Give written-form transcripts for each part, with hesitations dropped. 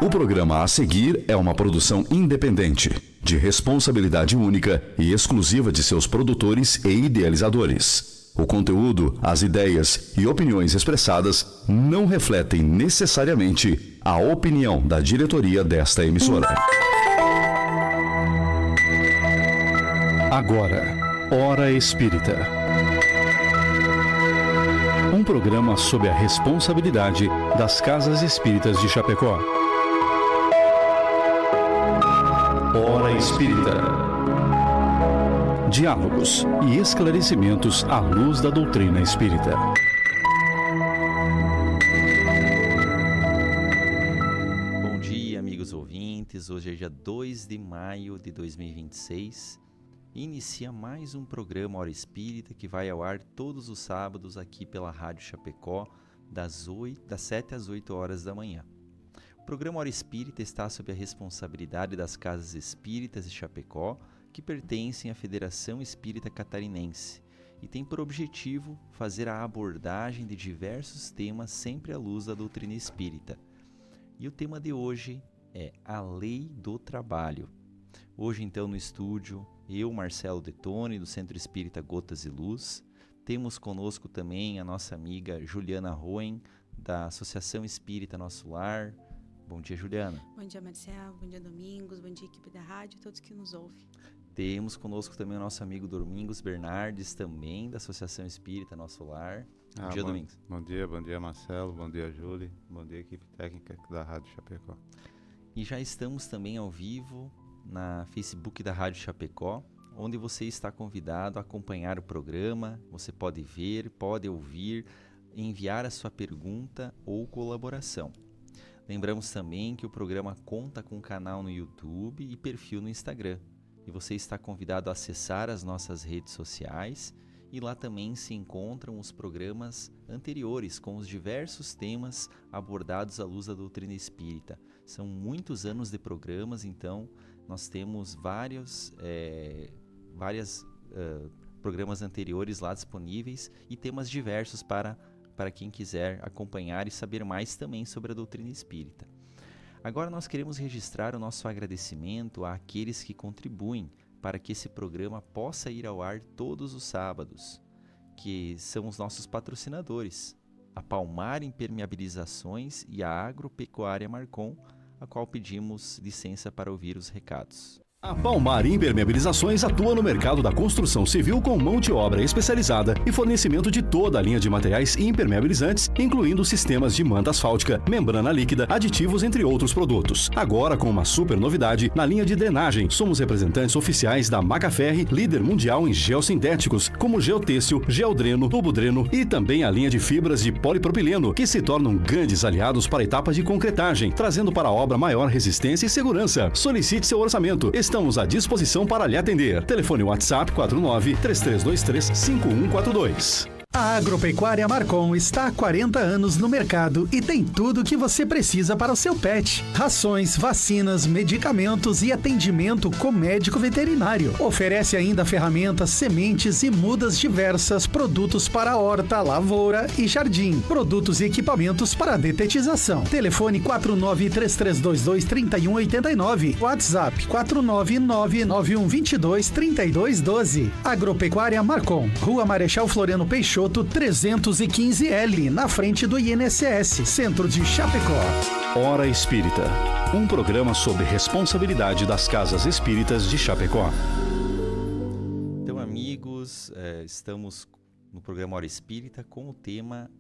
O programa a seguir é uma produção independente, de responsabilidade única e exclusiva de seus produtores e idealizadores. O conteúdo, as ideias e opiniões expressadas não refletem necessariamente a opinião da diretoria desta emissora. Agora, Hora Espírita. Um programa sob a responsabilidade das Casas Espíritas de Chapecó. Hora Espírita. Diálogos e esclarecimentos à luz da doutrina espírita. Bom dia, amigos ouvintes. Hoje é dia 2 de maio de 2026. Inicia mais um programa Hora Espírita que vai ao ar todos os sábados aqui pela Rádio Chapecó, das 7 às 8 horas da manhã. O programa Hora Espírita está sob a responsabilidade das Casas Espíritas de Chapecó, que pertencem à Federação Espírita Catarinense, e tem por objetivo fazer a abordagem de diversos temas sempre à luz da doutrina espírita. E o tema de hoje é a Lei do Trabalho. Hoje, então, no estúdio, eu, Marcelo Detone, do Centro Espírita Gotas e Luz. Temos conosco também a nossa amiga Juliana Roen, da Associação Espírita Nosso Lar. Bom dia, Juliana. Bom dia, Marcelo. Bom dia, Domingos. Bom dia, equipe da rádio e todos que nos ouvem. Temos conosco também o nosso amigo Domingos Bernardes, também da Associação Espírita Nosso Lar. Bom dia, Domingos. Bom dia, Marcelo. Bom dia, Júlia. Bom dia, equipe técnica da Rádio Chapecó. E já estamos também ao vivo na Facebook da Rádio Chapecó, onde você está convidado a acompanhar o programa. Você pode ver, pode ouvir, enviar a sua pergunta ou colaboração. Lembramos também que o programa conta com canal no YouTube e perfil no Instagram. E você está convidado a acessar as nossas redes sociais, e lá também se encontram os programas anteriores com os diversos temas abordados à luz da doutrina espírita. São muitos anos de programas, então nós temos vários programas anteriores lá disponíveis e temas diversos para quem quiser acompanhar e saber mais também sobre a doutrina espírita. Agora nós queremos registrar o nosso agradecimento àqueles que contribuem para que esse programa possa ir ao ar todos os sábados, que são os nossos patrocinadores, a Palmar Impermeabilizações e a Agropecuária Marcon, a qual pedimos licença para ouvir os recados. A Palmar Impermeabilizações atua no mercado da construção civil com mão de obra especializada e fornecimento de toda a linha de materiais impermeabilizantes, incluindo sistemas de manta asfáltica, membrana líquida, aditivos, entre outros produtos. Agora com uma super novidade na linha de drenagem. Somos representantes oficiais da Macaferri, líder mundial em geossintéticos, como geotêxtil, geodreno, tubodreno e também a linha de fibras de polipropileno, que se tornam grandes aliados para etapas de concretagem, trazendo para a obra maior resistência e segurança. Solicite seu orçamento. Estamos à disposição para lhe atender. Telefone WhatsApp 49-3323-5142. A Agropecuária Marcon está há 40 anos no mercado e tem tudo o que você precisa para o seu pet. Rações, vacinas, medicamentos e atendimento com médico veterinário. Oferece ainda ferramentas, sementes e mudas diversas, produtos para horta, lavoura e jardim, produtos e equipamentos para detetização. Telefone 49-3322-3189, WhatsApp 499-9122-3212. Agropecuária Marcon, Rua Marechal Floriano Peixoto, 315L, na frente do INSS, Centro de Chapecó. Hora Espírita, um programa sob responsabilidade das Casas Espíritas de Chapecó. Então, amigos, estamos no programa Hora Espírita com o tema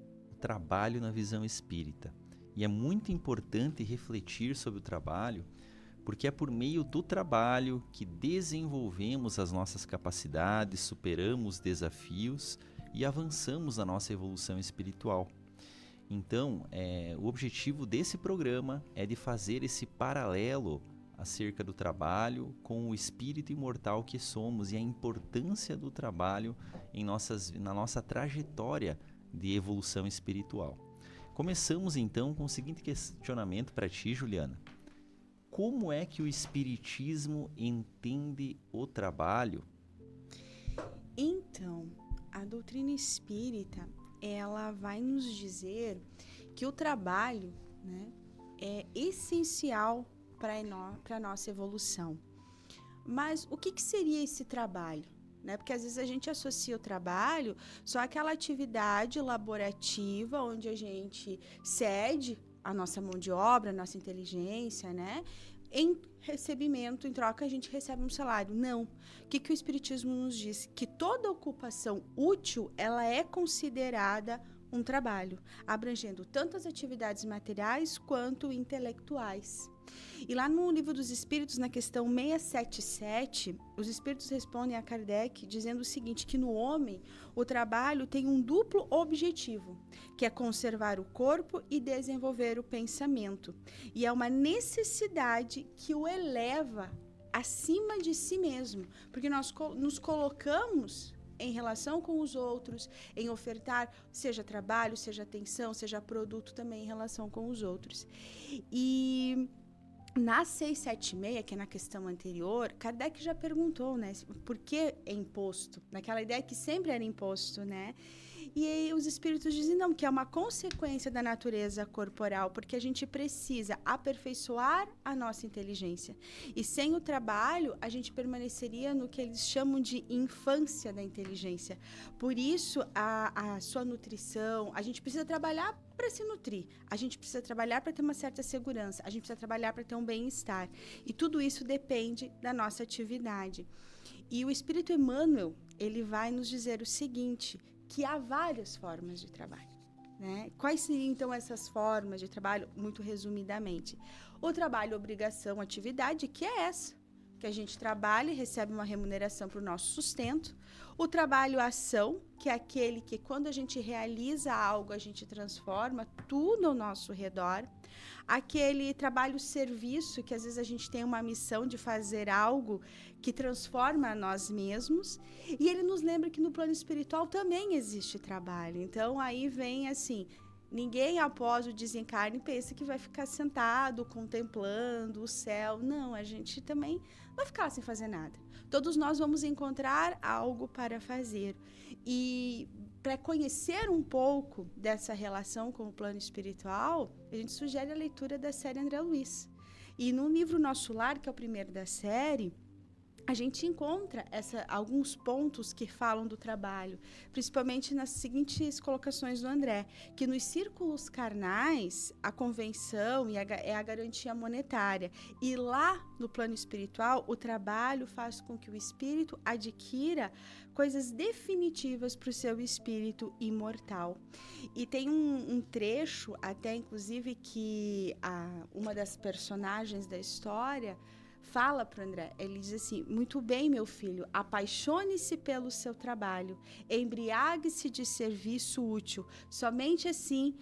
Trabalho na Visão Espírita. E é muito importante refletir sobre o trabalho, porque é por meio do trabalho que desenvolvemos as nossas capacidades, superamos desafios e avançamos na nossa evolução espiritual. Então, o objetivo desse programa é de fazer esse paralelo acerca do trabalho com o espírito imortal que somos e a importância do trabalho na nossa trajetória de evolução espiritual. Começamos então com o seguinte questionamento para ti, Juliana. Como é que o espiritismo entende o trabalho? Então, a doutrina espírita, ela vai nos dizer que o trabalho, né, é essencial essencial para a nossa evolução. Mas o que seria esse trabalho? Né? Porque às vezes a gente associa o trabalho só àquela atividade laborativa onde a gente cede a nossa mão de obra, a nossa inteligência, né? Em recebimento, em troca, a gente recebe um salário. Não. O que o Espiritismo nos diz? Que toda ocupação útil, ela é considerada um trabalho, abrangendo tanto as atividades materiais quanto intelectuais. E lá no Livro dos Espíritos, na questão 677, os Espíritos respondem a Kardec dizendo o seguinte, que no homem o trabalho tem um duplo objetivo, que é conservar o corpo e desenvolver o pensamento. E é uma necessidade que o eleva acima de si mesmo, porque nós nos colocamos em relação com os outros, em ofertar, seja trabalho, seja atenção, seja produto também em relação com os outros. E na 676, que é na questão anterior, Kardec já perguntou, né, por que é imposto? Naquela ideia que sempre era imposto, né? E aí os espíritos dizem, não, que é uma consequência da natureza corporal, porque a gente precisa aperfeiçoar a nossa inteligência. E sem o trabalho, a gente permaneceria no que eles chamam de infância da inteligência. Por isso, a sua nutrição, a gente precisa trabalhar para se nutrir, a gente precisa trabalhar para ter uma certa segurança, a gente precisa trabalhar para ter um bem-estar. E tudo isso depende da nossa atividade. E o Espírito Emmanuel, ele vai nos dizer o seguinte, que há várias formas de trabalho, né? Quais seriam, então, essas formas de trabalho? Muito resumidamente. O trabalho, obrigação, atividade, que é essa, que a gente trabalha e recebe uma remuneração para o nosso sustento. O trabalho, ação, que é aquele que, quando a gente realiza algo, a gente transforma tudo ao nosso redor. Aquele trabalho serviço, que às vezes a gente tem uma missão de fazer algo que transforma a nós mesmos. E ele nos lembra que no plano espiritual também existe trabalho. Então, aí vem assim, ninguém após o desencarne pensa que vai ficar sentado, contemplando o céu. Não, a gente também vai ficar sem fazer nada. Todos nós vamos encontrar algo para fazer. E para conhecer um pouco dessa relação com o plano espiritual, a gente sugere a leitura da série André Luiz. E no livro Nosso Lar, que é o primeiro da série, a gente encontra alguns pontos que falam do trabalho, principalmente nas seguintes colocações do André, que nos círculos carnais, a convenção é a garantia monetária. E lá, no plano espiritual, o trabalho faz com que o espírito adquira coisas definitivas para o seu espírito imortal. E tem um trecho, até inclusive, que uma das personagens da história fala para o André, ele diz assim, muito bem, meu filho, apaixone-se pelo seu trabalho, embriague-se de serviço útil, somente assim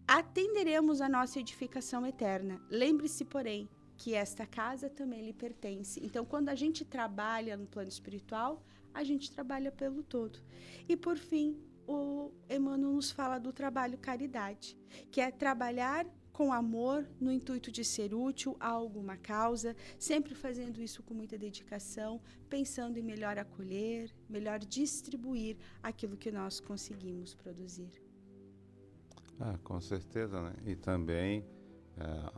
atenderemos a nossa edificação eterna. Lembre-se, porém, que esta casa também lhe pertence. Então, quando a gente trabalha no plano espiritual, a gente trabalha pelo todo. E, por fim, o Emmanuel nos fala do trabalho caridade, que é trabalhar com amor, no intuito de ser útil a alguma causa, sempre fazendo isso com muita dedicação, pensando em melhor acolher, melhor distribuir aquilo que nós conseguimos produzir. Com certeza, né? E também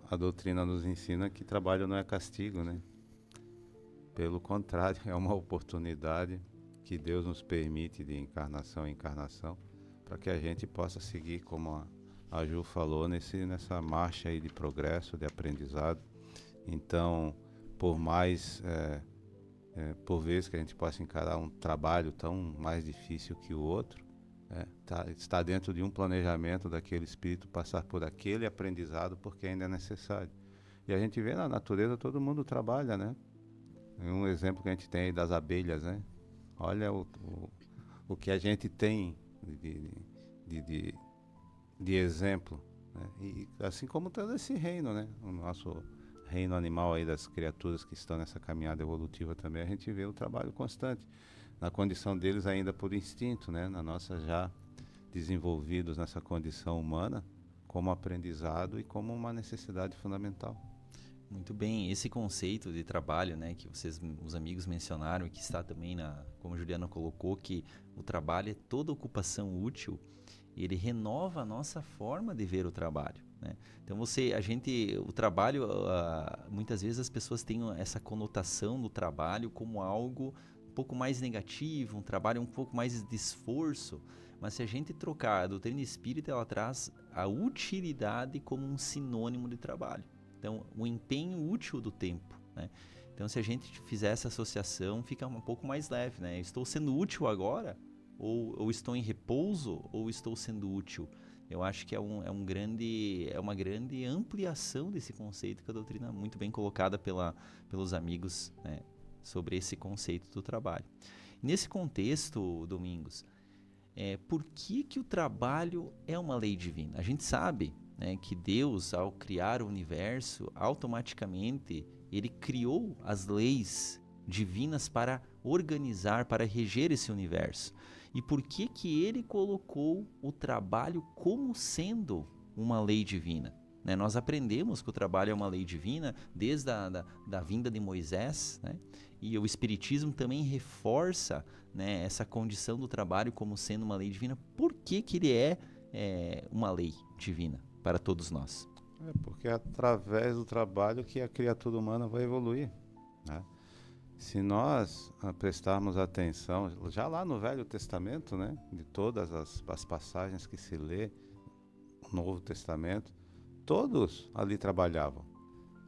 a doutrina nos ensina que trabalho não é castigo, né? Pelo contrário, é uma oportunidade que Deus nos permite de encarnação em encarnação, para que a gente possa seguir, como a Ju falou, nessa marcha aí de progresso, de aprendizado. Então, por mais, por vezes que a gente possa encarar um trabalho tão mais difícil que o outro, está dentro de um planejamento daquele espírito passar por aquele aprendizado, porque ainda é necessário. E a gente vê na natureza, todo mundo trabalha, né? Um exemplo que a gente tem aí das abelhas, né? Olha o que a gente tem de exemplo, né? E assim como todo esse reino, né? O nosso reino animal aí das criaturas que estão nessa caminhada evolutiva também, a gente vê o trabalho constante, na condição deles ainda por instinto, né? Na nossa já desenvolvidos nessa condição humana, como aprendizado e como uma necessidade fundamental. Muito bem, esse conceito de trabalho, né, que os amigos mencionaram e que está também como a Juliana colocou, que o trabalho é toda ocupação útil, ele renova a nossa forma de ver o trabalho. né? Então o trabalho, muitas vezes as pessoas têm essa conotação do trabalho como algo um pouco mais negativo, um trabalho um pouco mais de esforço, mas se a gente trocar a doutrina espírita, ela traz a utilidade como um sinônimo de trabalho. Então, o empenho útil do tempo, né? Então, se a gente fizer essa associação, fica um pouco mais leve, né? Estou sendo útil agora? Ou estou em repouso? Ou estou sendo útil? Eu acho que é uma grande ampliação desse conceito que a doutrina, muito bem colocada pelos amigos, né, sobre esse conceito do trabalho. Nesse contexto, Domingos, por que o trabalho é uma lei divina? A gente sabe, né, que Deus, ao criar o universo, automaticamente ele criou as leis divinas para organizar, para reger esse universo. E por que ele colocou o trabalho como sendo uma lei divina? Né? Nós aprendemos que o trabalho é uma lei divina desde da vinda de Moisés, né? E o Espiritismo também reforça, né, essa condição do trabalho como sendo uma lei divina. Por que ele é uma lei divina para todos nós? Porque é através do trabalho que a criatura humana vai evoluir, né? Se nós prestarmos atenção, já lá no Velho Testamento, né, de todas as passagens que se lê no Novo Testamento, todos ali trabalhavam.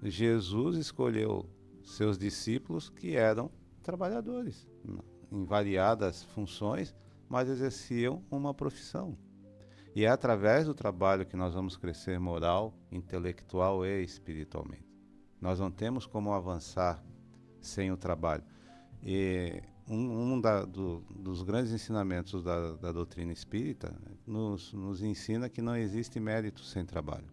Jesus escolheu seus discípulos que eram trabalhadores, em variadas funções, mas exerciam uma profissão. E é através do trabalho que nós vamos crescer moral, intelectual e espiritualmente. Nós não temos como avançar sem o trabalho. E dos grandes ensinamentos da doutrina espírita nos ensina que não existe mérito sem trabalho.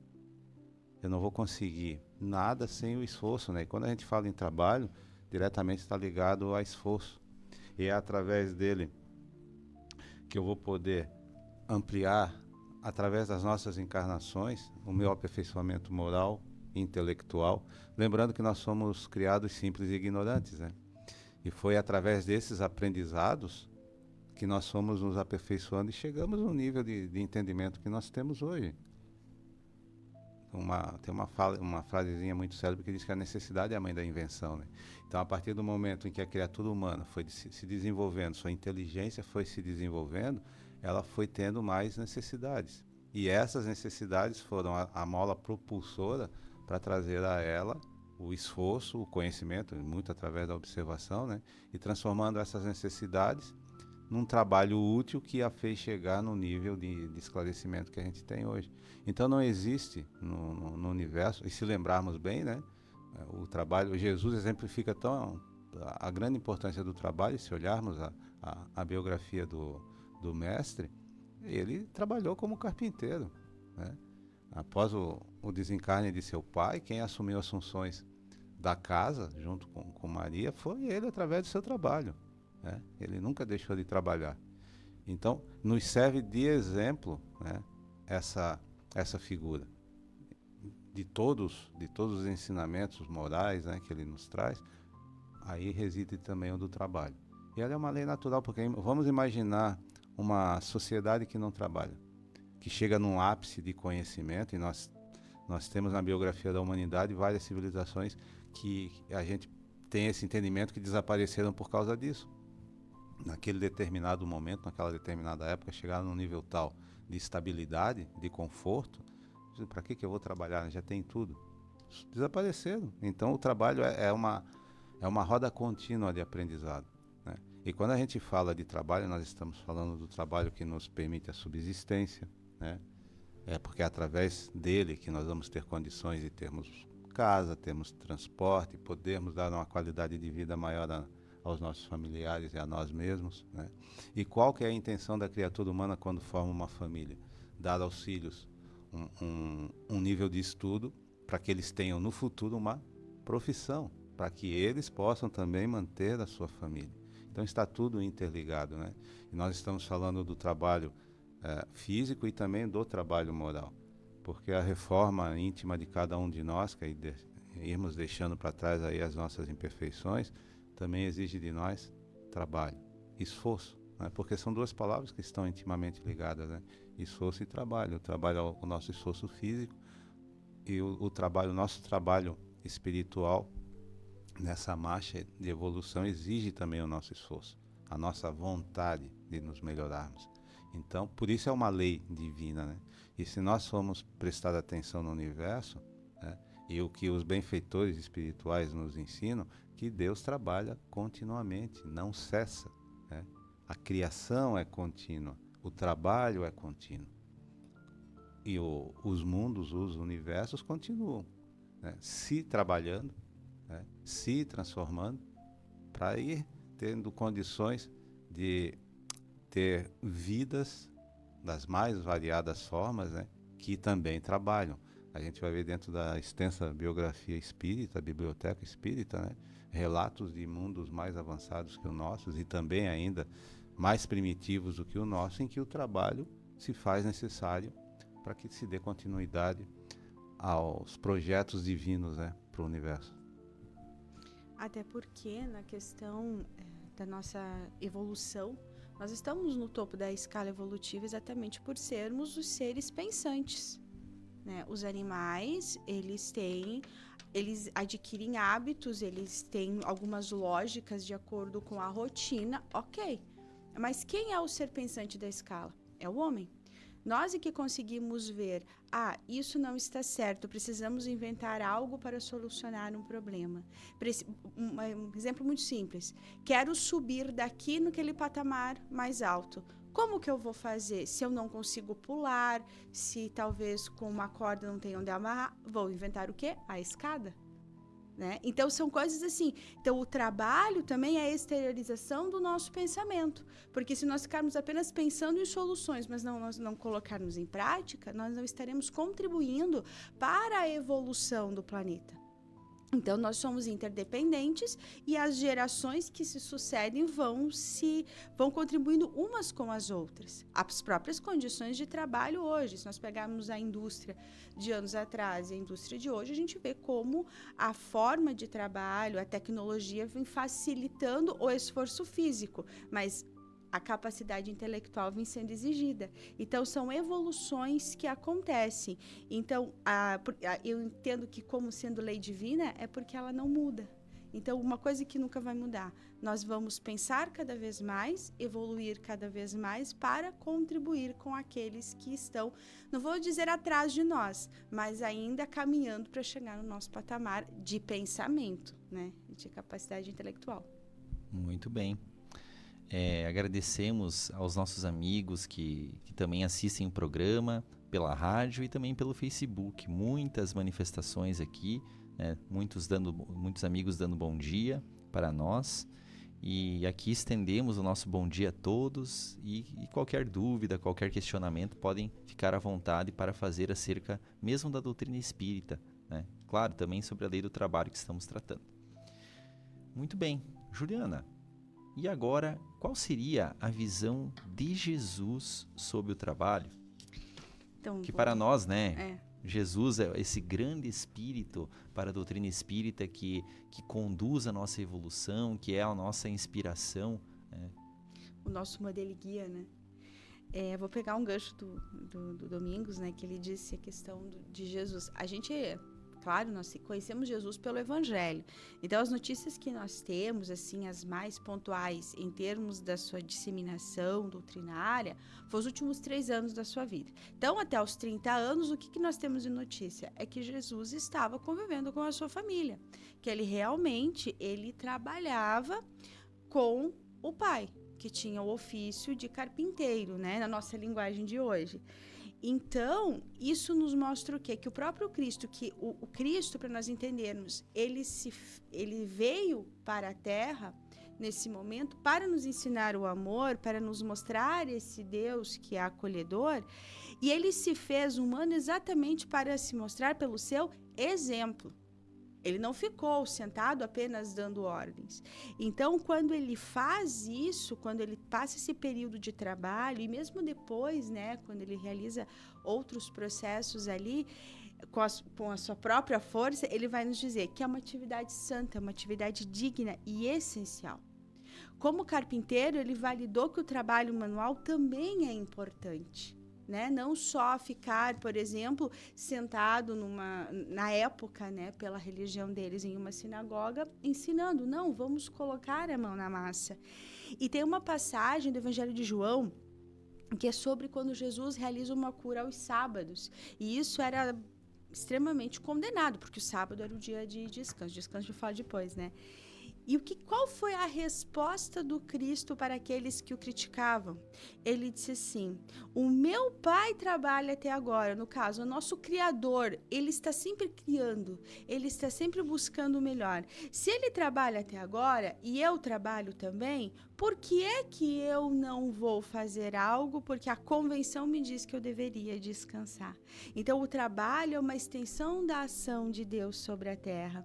Eu não vou conseguir nada sem o esforço, né? E quando a gente fala em trabalho, diretamente está ligado a esforço. E é através dele que eu vou poder ampliar, através das nossas encarnações, o meu aperfeiçoamento moral e intelectual. Lembrando que nós somos criados simples e ignorantes, né? E foi através desses aprendizados que nós fomos nos aperfeiçoando e chegamos no nível de entendimento que nós temos hoje. Tem uma frasezinha muito célebre que diz que a necessidade é a mãe da invenção, né? Então, a partir do momento em que a criatura humana foi se desenvolvendo, sua inteligência foi se desenvolvendo, ela foi tendo mais necessidades. E essas necessidades foram a mola propulsora para trazer a ela o esforço, o conhecimento, muito através da observação, né? E transformando essas necessidades num trabalho útil que a fez chegar no nível de esclarecimento que a gente tem hoje. Então não existe no universo, e se lembrarmos bem, né, o trabalho, Jesus exemplifica a grande importância do trabalho. Se olharmos a biografia do mestre, ele trabalhou como carpinteiro, né? Após o desencarne de seu pai, quem assumiu as funções da casa, junto com Maria, foi ele através do seu trabalho, né? Ele nunca deixou de trabalhar. Então, nos serve de exemplo, né, essa figura. De todos os ensinamentos morais, né, que ele nos traz, aí reside também o do trabalho. E ela é uma lei natural, porque vamos imaginar uma sociedade que não trabalha, que chega num ápice de conhecimento, e nós temos na biografia da humanidade várias civilizações que a gente tem esse entendimento que desapareceram por causa disso. Naquele determinado momento, naquela determinada época, chegaram num nível tal de estabilidade, de conforto, para que eu vou trabalhar? Já tem tudo. Desapareceram. Então o trabalho é uma roda contínua de aprendizado, né? E quando a gente fala de trabalho, nós estamos falando do trabalho que nos permite a subsistência, né? É porque é através dele que nós vamos ter condições de termos casa, termos transporte, podermos dar uma qualidade de vida maior aos nossos familiares e a nós mesmos, né? E qual que é a intenção da criatura humana quando forma uma família? Dar aos filhos um nível de estudo para que eles tenham no futuro uma profissão, para que eles possam também manter a sua família. Então está tudo interligado, né? E nós estamos falando do trabalho físico e também do trabalho moral, porque a reforma íntima de cada um de nós, que irmos deixando para trás aí as nossas imperfeições, também exige de nós trabalho, esforço, né? Porque são duas palavras que estão intimamente ligadas, né? Esforço e trabalho. O trabalho é o nosso esforço físico, E o nosso trabalho espiritual nessa marcha de evolução exige também o nosso esforço, a nossa vontade de nos melhorarmos. Então, por isso é uma lei divina, né? E se nós formos prestar atenção no universo, né, e o que os benfeitores espirituais nos ensinam, que Deus trabalha continuamente, não cessa, né? A criação é contínua, o trabalho é contínuo. E os mundos, os universos continuam, né, se trabalhando, né, se transformando, para ir tendo condições de ter vidas das mais variadas formas, né, que também trabalham. A gente vai ver dentro da extensa biografia espírita, biblioteca espírita, né, relatos de mundos mais avançados que o nosso e também ainda mais primitivos do que o nosso, em que o trabalho se faz necessário para que se dê continuidade aos projetos divinos, né, para o universo. Até porque na questão da nossa evolução, nós estamos no topo da escala evolutiva exatamente por sermos os seres pensantes, né? Os animais, eles adquirem hábitos, eles têm algumas lógicas de acordo com a rotina, ok. Mas quem é o ser pensante da escala? É o homem. Nós é que conseguimos ver, isso não está certo, precisamos inventar algo para solucionar um problema. Um exemplo muito simples, quero subir daqui naquele patamar mais alto. Como que eu vou fazer? Se eu não consigo pular, se talvez com uma corda não tenho onde amarrar, vou inventar o quê? A escada. Né? Então, são coisas assim. Então, o trabalho também é a exteriorização do nosso pensamento. Porque se nós ficarmos apenas pensando em soluções, mas nós não colocarmos em prática, nós não estaremos contribuindo para a evolução do planeta. Então, nós somos interdependentes e as gerações que se sucedem vão contribuindo umas com as outras. As próprias condições de trabalho hoje, se nós pegarmos a indústria de anos atrás e a indústria de hoje, a gente vê como a forma de trabalho, a tecnologia vem facilitando o esforço físico, mas a capacidade intelectual vem sendo exigida. Então, são evoluções que acontecem. Então, eu entendo que como sendo lei divina é porque ela não muda. Então, uma coisa que nunca vai mudar. Nós vamos pensar cada vez mais, evoluir cada vez mais para contribuir com aqueles que estão, não vou dizer atrás de nós, mas ainda caminhando para chegar no nosso patamar de pensamento, né? De capacidade intelectual. Muito bem. Agradecemos aos nossos amigos que também assistem o programa pela rádio e também pelo Facebook. Muitas manifestações aqui, né? Muitos amigos dando bom dia para nós. E aqui estendemos o nosso bom dia a todos e qualquer dúvida, qualquer questionamento, podem ficar à vontade para fazer acerca mesmo da doutrina espírita, né? Claro, também sobre a lei do trabalho que estamos tratando. Muito bem, Juliana. E agora, qual seria a visão de Jesus sobre o trabalho? Então, que para nós, né, Jesus é esse grande espírito para a doutrina espírita que conduz a nossa evolução, que é a nossa inspiração. Né? O nosso modelo e guia, né? Vou pegar um gancho do Domingos, né, que ele disse a questão de Jesus. A gente... Claro, nós conhecemos Jesus pelo Evangelho. Então, as notícias que nós temos, assim, as mais pontuais em termos da sua disseminação doutrinária, foram os últimos 3 anos da sua vida. Então, até os 30 anos, o que nós temos de notícia? É que Jesus estava convivendo com a sua família, que ele trabalhava com o pai, que tinha o ofício de carpinteiro, né, na nossa linguagem de hoje. Então, isso nos mostra o quê? Que o próprio Cristo, o Cristo, para nós entendermos, ele veio para a Terra, nesse momento, para nos ensinar o amor, para nos mostrar esse Deus que é acolhedor, e ele se fez humano exatamente para se mostrar pelo seu exemplo. Ele não ficou sentado apenas dando ordens. Então, quando ele faz isso, quando ele passa esse período de trabalho, e mesmo depois, né, quando ele realiza outros processos ali, com a sua própria força, ele vai nos dizer que é uma atividade santa, uma atividade digna e essencial. Como carpinteiro, ele validou que o trabalho manual também é importante. né? Não só ficar, por exemplo, sentado na época, né, pela religião deles, em uma sinagoga, ensinando. Não, vamos colocar a mão na massa. E tem uma passagem do Evangelho de João que é sobre quando Jesus realiza uma cura aos sábados. E isso era extremamente condenado, porque o sábado era o dia de descanso. Descanso eu falo depois, né? E qual foi a resposta do Cristo para aqueles que o criticavam? Ele disse assim: o meu Pai trabalha até agora. No caso, o nosso Criador, ele está sempre criando, ele está sempre buscando o melhor. Se ele trabalha até agora e eu trabalho também, por que é que eu não vou fazer algo? Porque a convenção me diz que eu deveria descansar. Então, o trabalho é uma extensão da ação de Deus sobre a terra.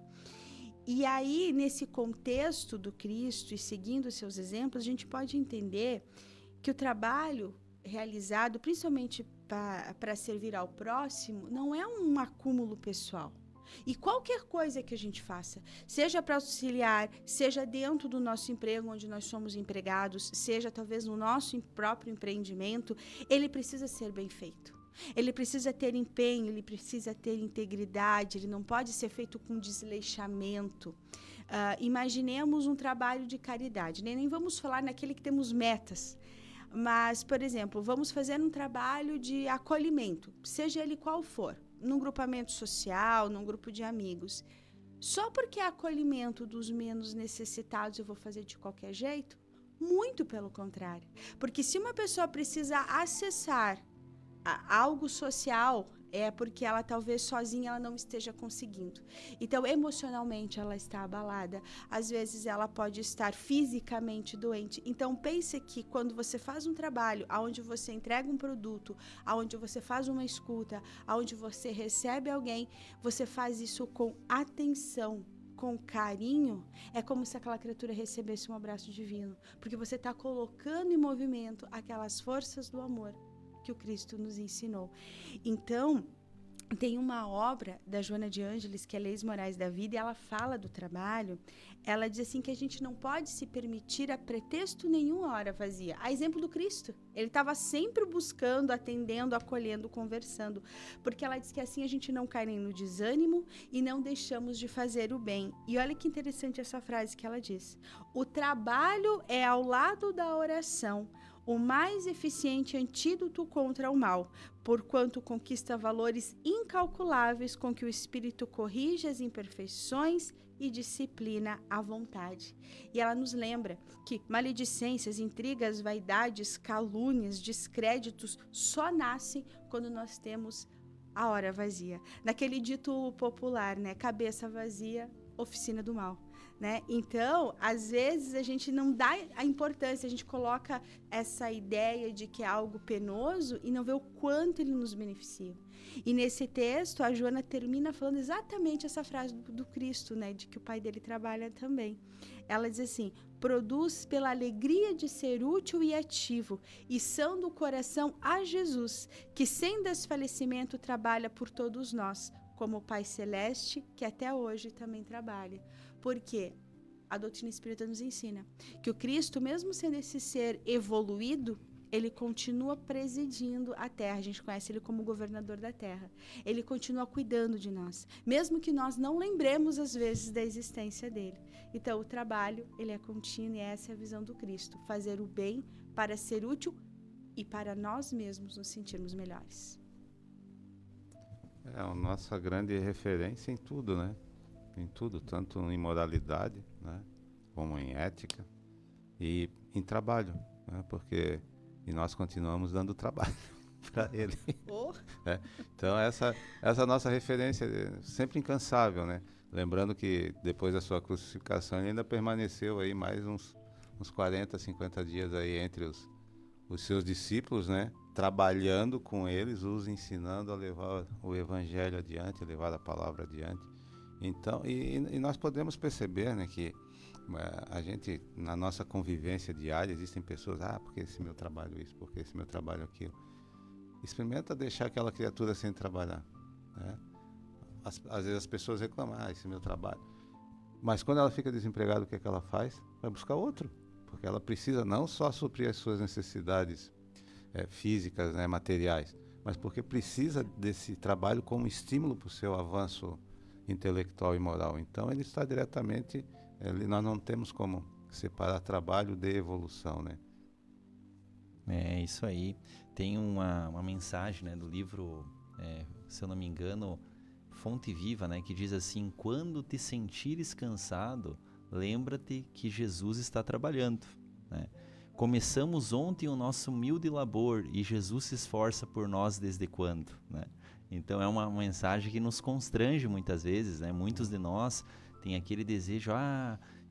E aí, nesse contexto do Cristo e seguindo os seus exemplos, a gente pode entender que o trabalho realizado, principalmente para servir ao próximo, não é um acúmulo pessoal. E qualquer coisa que a gente faça, seja para auxiliar, seja dentro do nosso emprego, onde nós somos empregados, seja talvez no nosso próprio empreendimento, ele precisa ser bem feito. Ele precisa ter empenho, ele precisa ter integridade, ele não pode ser feito com desleixamento. Imaginemos um trabalho de caridade, nem vamos falar naquele que temos metas, mas, por exemplo, vamos fazer um trabalho de acolhimento, seja ele qual for, num grupamento social, num grupo de amigos. Só porque é acolhimento dos menos necessitados eu vou fazer de qualquer jeito? Muito pelo contrário. Porque se uma pessoa precisa acessar algo social, é porque ela talvez sozinha ela não esteja conseguindo. Então, emocionalmente ela está abalada. Às vezes ela pode estar fisicamente doente. Então, pense que quando você faz um trabalho onde você entrega um produto, onde você faz uma escuta, onde você recebe alguém, você faz isso com atenção, com carinho, é como se aquela criatura recebesse um abraço divino. Porque você está colocando em movimento aquelas forças do amor que o Cristo nos ensinou. Então, tem uma obra da Joana de Ângeles, que é Leis Morais da Vida, e ela fala do trabalho. Ela diz assim que a gente não pode se permitir a pretexto nenhum hora vazia. A exemplo do Cristo. Ele estava sempre buscando, atendendo, acolhendo, conversando. Porque ela diz que assim a gente não cai nem no desânimo e não deixamos de fazer o bem. E olha que interessante essa frase que ela diz. O trabalho é ao lado da oração o mais eficiente antídoto contra o mal, porquanto conquista valores incalculáveis com que o espírito corrige as imperfeições e disciplina a vontade. E ela nos lembra que maledicências, intrigas, vaidades, calúnias, descréditos só nascem quando nós temos a hora vazia. Naquele dito popular, né? Cabeça vazia, oficina do mal. Né? Então, às vezes a gente não dá a importância, a gente coloca essa ideia de que é algo penoso e não vê o quanto ele nos beneficia. E nesse texto, a Joana termina falando exatamente essa frase do Cristo, né? De que o pai dele trabalha também. Ela diz assim: produz pela alegria de ser útil e ativo, e são do coração a Jesus, que sem desfalecimento trabalha por todos nós, como o Pai Celeste, que até hoje também trabalha. Porque a doutrina espírita nos ensina que o Cristo, mesmo sendo esse ser evoluído, ele continua presidindo a Terra. A gente conhece ele como governador da Terra. Ele continua cuidando de nós, mesmo que nós não lembremos, às vezes, da existência dele. Então, o trabalho, ele é contínuo e essa é a visão do Cristo. Fazer o bem para ser útil e para nós mesmos nos sentirmos melhores. É a nossa grande referência em tudo, né? Em tudo, tanto em moralidade, né, como em ética e em trabalho, né, porque nós continuamos dando trabalho para ele. Né? Então essa nossa referência é sempre incansável, né? Lembrando que depois da sua crucificação ele ainda permaneceu aí mais uns 40, 50 dias aí entre os seus discípulos, né, trabalhando com eles, os ensinando a levar o evangelho adiante, a levar a palavra adiante. Então, e nós podemos perceber, né, que a gente, na nossa convivência diária, existem pessoas, porque esse meu trabalho isso, porque esse meu trabalho aquilo. Experimenta deixar aquela criatura sem trabalhar, né? Às vezes as pessoas reclamam, esse é meu trabalho. Mas quando ela fica desempregada, o que é que ela faz? Vai buscar outro, porque ela precisa não só suprir as suas necessidades físicas, né, materiais, mas porque precisa desse trabalho como estímulo para o seu avanço intelectual e moral. Então ele está diretamente, nós não temos como separar trabalho de evolução, né? É isso aí. Tem uma mensagem, né, do livro, se eu não me engano, Fonte Viva, né, que diz assim: quando te sentires cansado, lembra-te que Jesus está trabalhando, né? Começamos ontem o nosso humilde labor e Jesus se esforça por nós desde quando, né? Então é uma mensagem que nos constrange muitas vezes, né? Muitos de nós têm aquele desejo: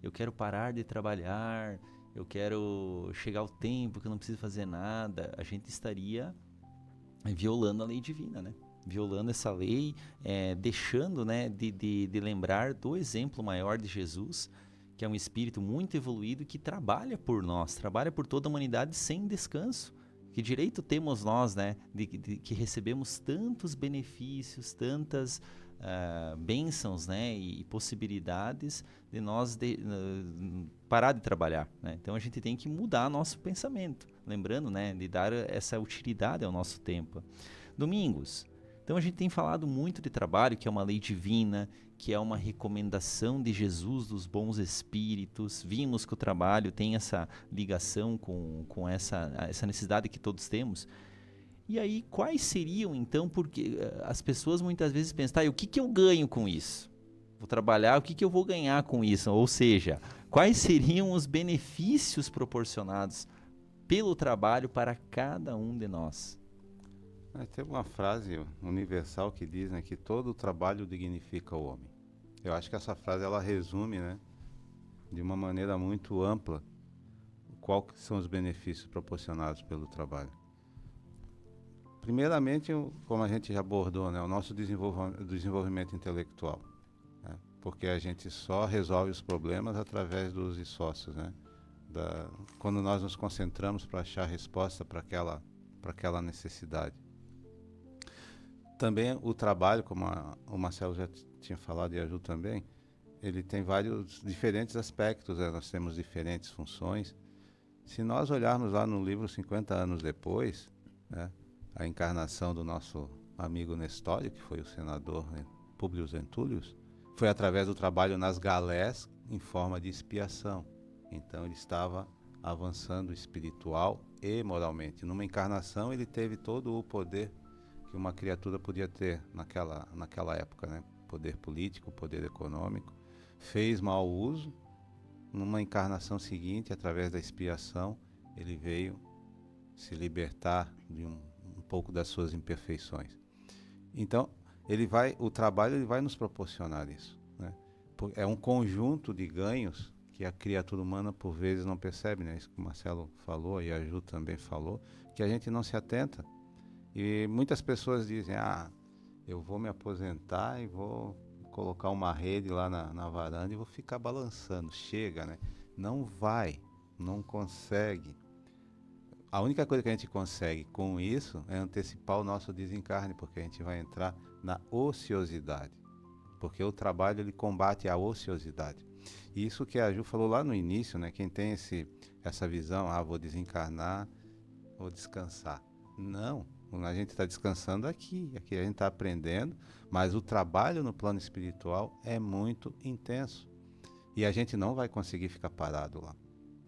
eu quero parar de trabalhar, eu quero chegar ao tempo que eu não preciso fazer nada. A gente estaria violando a lei divina, né? Violando essa lei, deixando, né, de lembrar do exemplo maior de Jesus, que é um espírito muito evoluído que trabalha por nós, trabalha por toda a humanidade sem descanso. Que direito temos nós, né, de que recebemos tantos benefícios, tantas bênçãos, né, e possibilidades de nós parar de trabalhar, né? Então a gente tem que mudar nosso pensamento, lembrando, né, de dar essa utilidade ao nosso tempo. Domingos. Então a gente tem falado muito de trabalho, que é uma lei divina, que é uma recomendação de Jesus, dos bons espíritos. Vimos que o trabalho tem essa ligação com essa necessidade que todos temos. E aí, quais seriam então, porque as pessoas muitas vezes pensam, e o que eu ganho com isso? Vou trabalhar, o que eu vou ganhar com isso? Ou seja, quais seriam os benefícios proporcionados pelo trabalho para cada um de nós? Tem uma frase universal que diz, né, que todo trabalho dignifica o homem. Eu acho que essa frase ela resume, né, de uma maneira muito ampla quais são os benefícios proporcionados pelo trabalho. Primeiramente, como a gente já abordou, né, o nosso desenvolvimento intelectual, né, porque a gente só resolve os problemas através dos esforços, né, quando nós nos concentramos para achar resposta para aquela necessidade. Também o trabalho, como o Marcelo já tinha falado e a Ju também, ele tem vários diferentes aspectos, né? Nós temos diferentes funções. Se nós olharmos lá no livro 50 anos depois, né, a encarnação do nosso amigo Nestório, que foi o senador, né, Públio Lentulus, foi através do trabalho nas galés em forma de expiação. Então ele estava avançando espiritual e moralmente. Numa encarnação ele teve todo o poder que uma criatura podia ter naquela época, né? Poder político, poder econômico. Fez mau uso. Numa encarnação seguinte, através da expiação, ele veio se libertar de um pouco das suas imperfeições. Então, o trabalho ele vai nos proporcionar isso, né? É um conjunto de ganhos que a criatura humana por vezes não percebe, né? Isso que o Marcelo falou e a Ju também falou, que a gente não se atenta. E muitas pessoas dizem, eu vou me aposentar e vou colocar uma rede lá na varanda e vou ficar balançando. Chega, né? Não vai, não consegue. A única coisa que a gente consegue com isso é antecipar o nosso desencarne, porque a gente vai entrar na ociosidade. Porque o trabalho ele combate a ociosidade. E isso que a Ju falou lá no início, né? Quem tem essa visão, vou desencarnar, vou descansar. Não. A gente está descansando aqui a gente está aprendendo, mas o trabalho no plano espiritual é muito intenso. E a gente não vai conseguir ficar parado lá.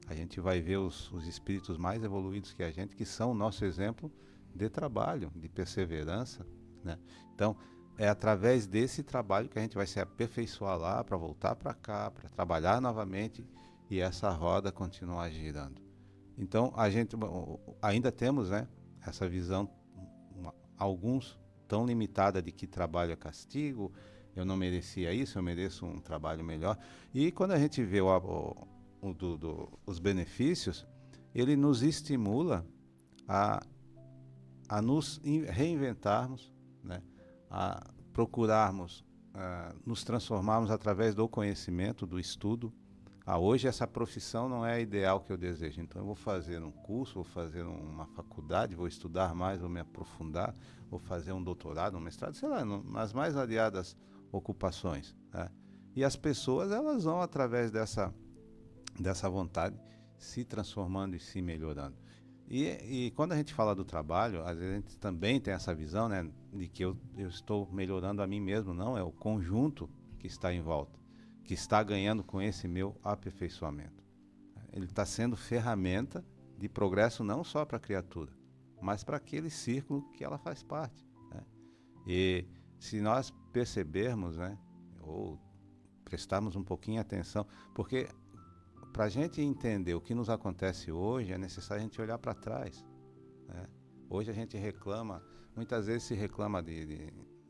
A gente vai ver os espíritos mais evoluídos que a gente, que são o nosso exemplo de trabalho, de perseverança, né? Então, é através desse trabalho que a gente vai se aperfeiçoar lá, para voltar para cá, para trabalhar novamente e essa roda continuar girando. Então, a gente ainda temos, né, essa visão alguns tão limitada de que trabalho é castigo, eu não merecia isso, eu mereço um trabalho melhor. E quando a gente vê os benefícios, ele nos estimula a nos reinventarmos, né? A procurarmos nos transformarmos através do conhecimento, do estudo. Hoje essa profissão não é a ideal que eu desejo, então eu vou fazer um curso, vou fazer uma faculdade, vou estudar mais, vou me aprofundar, vou fazer um doutorado, um mestrado, sei lá, nas mais variadas ocupações, né? E as pessoas, elas vão através dessa vontade se transformando e se melhorando. E quando a gente fala do trabalho, às vezes a gente também tem essa visão, né, de que eu estou melhorando a mim mesmo. Não, é o conjunto que está em volta, que está ganhando com esse meu aperfeiçoamento. Ele está sendo ferramenta de progresso não só para a criatura, mas para aquele círculo que ela faz parte, né? E se nós percebermos, né, ou prestarmos um pouquinho atenção, porque para a gente entender o que nos acontece hoje, é necessário a gente olhar para trás, né? Hoje a gente reclama, muitas vezes se reclama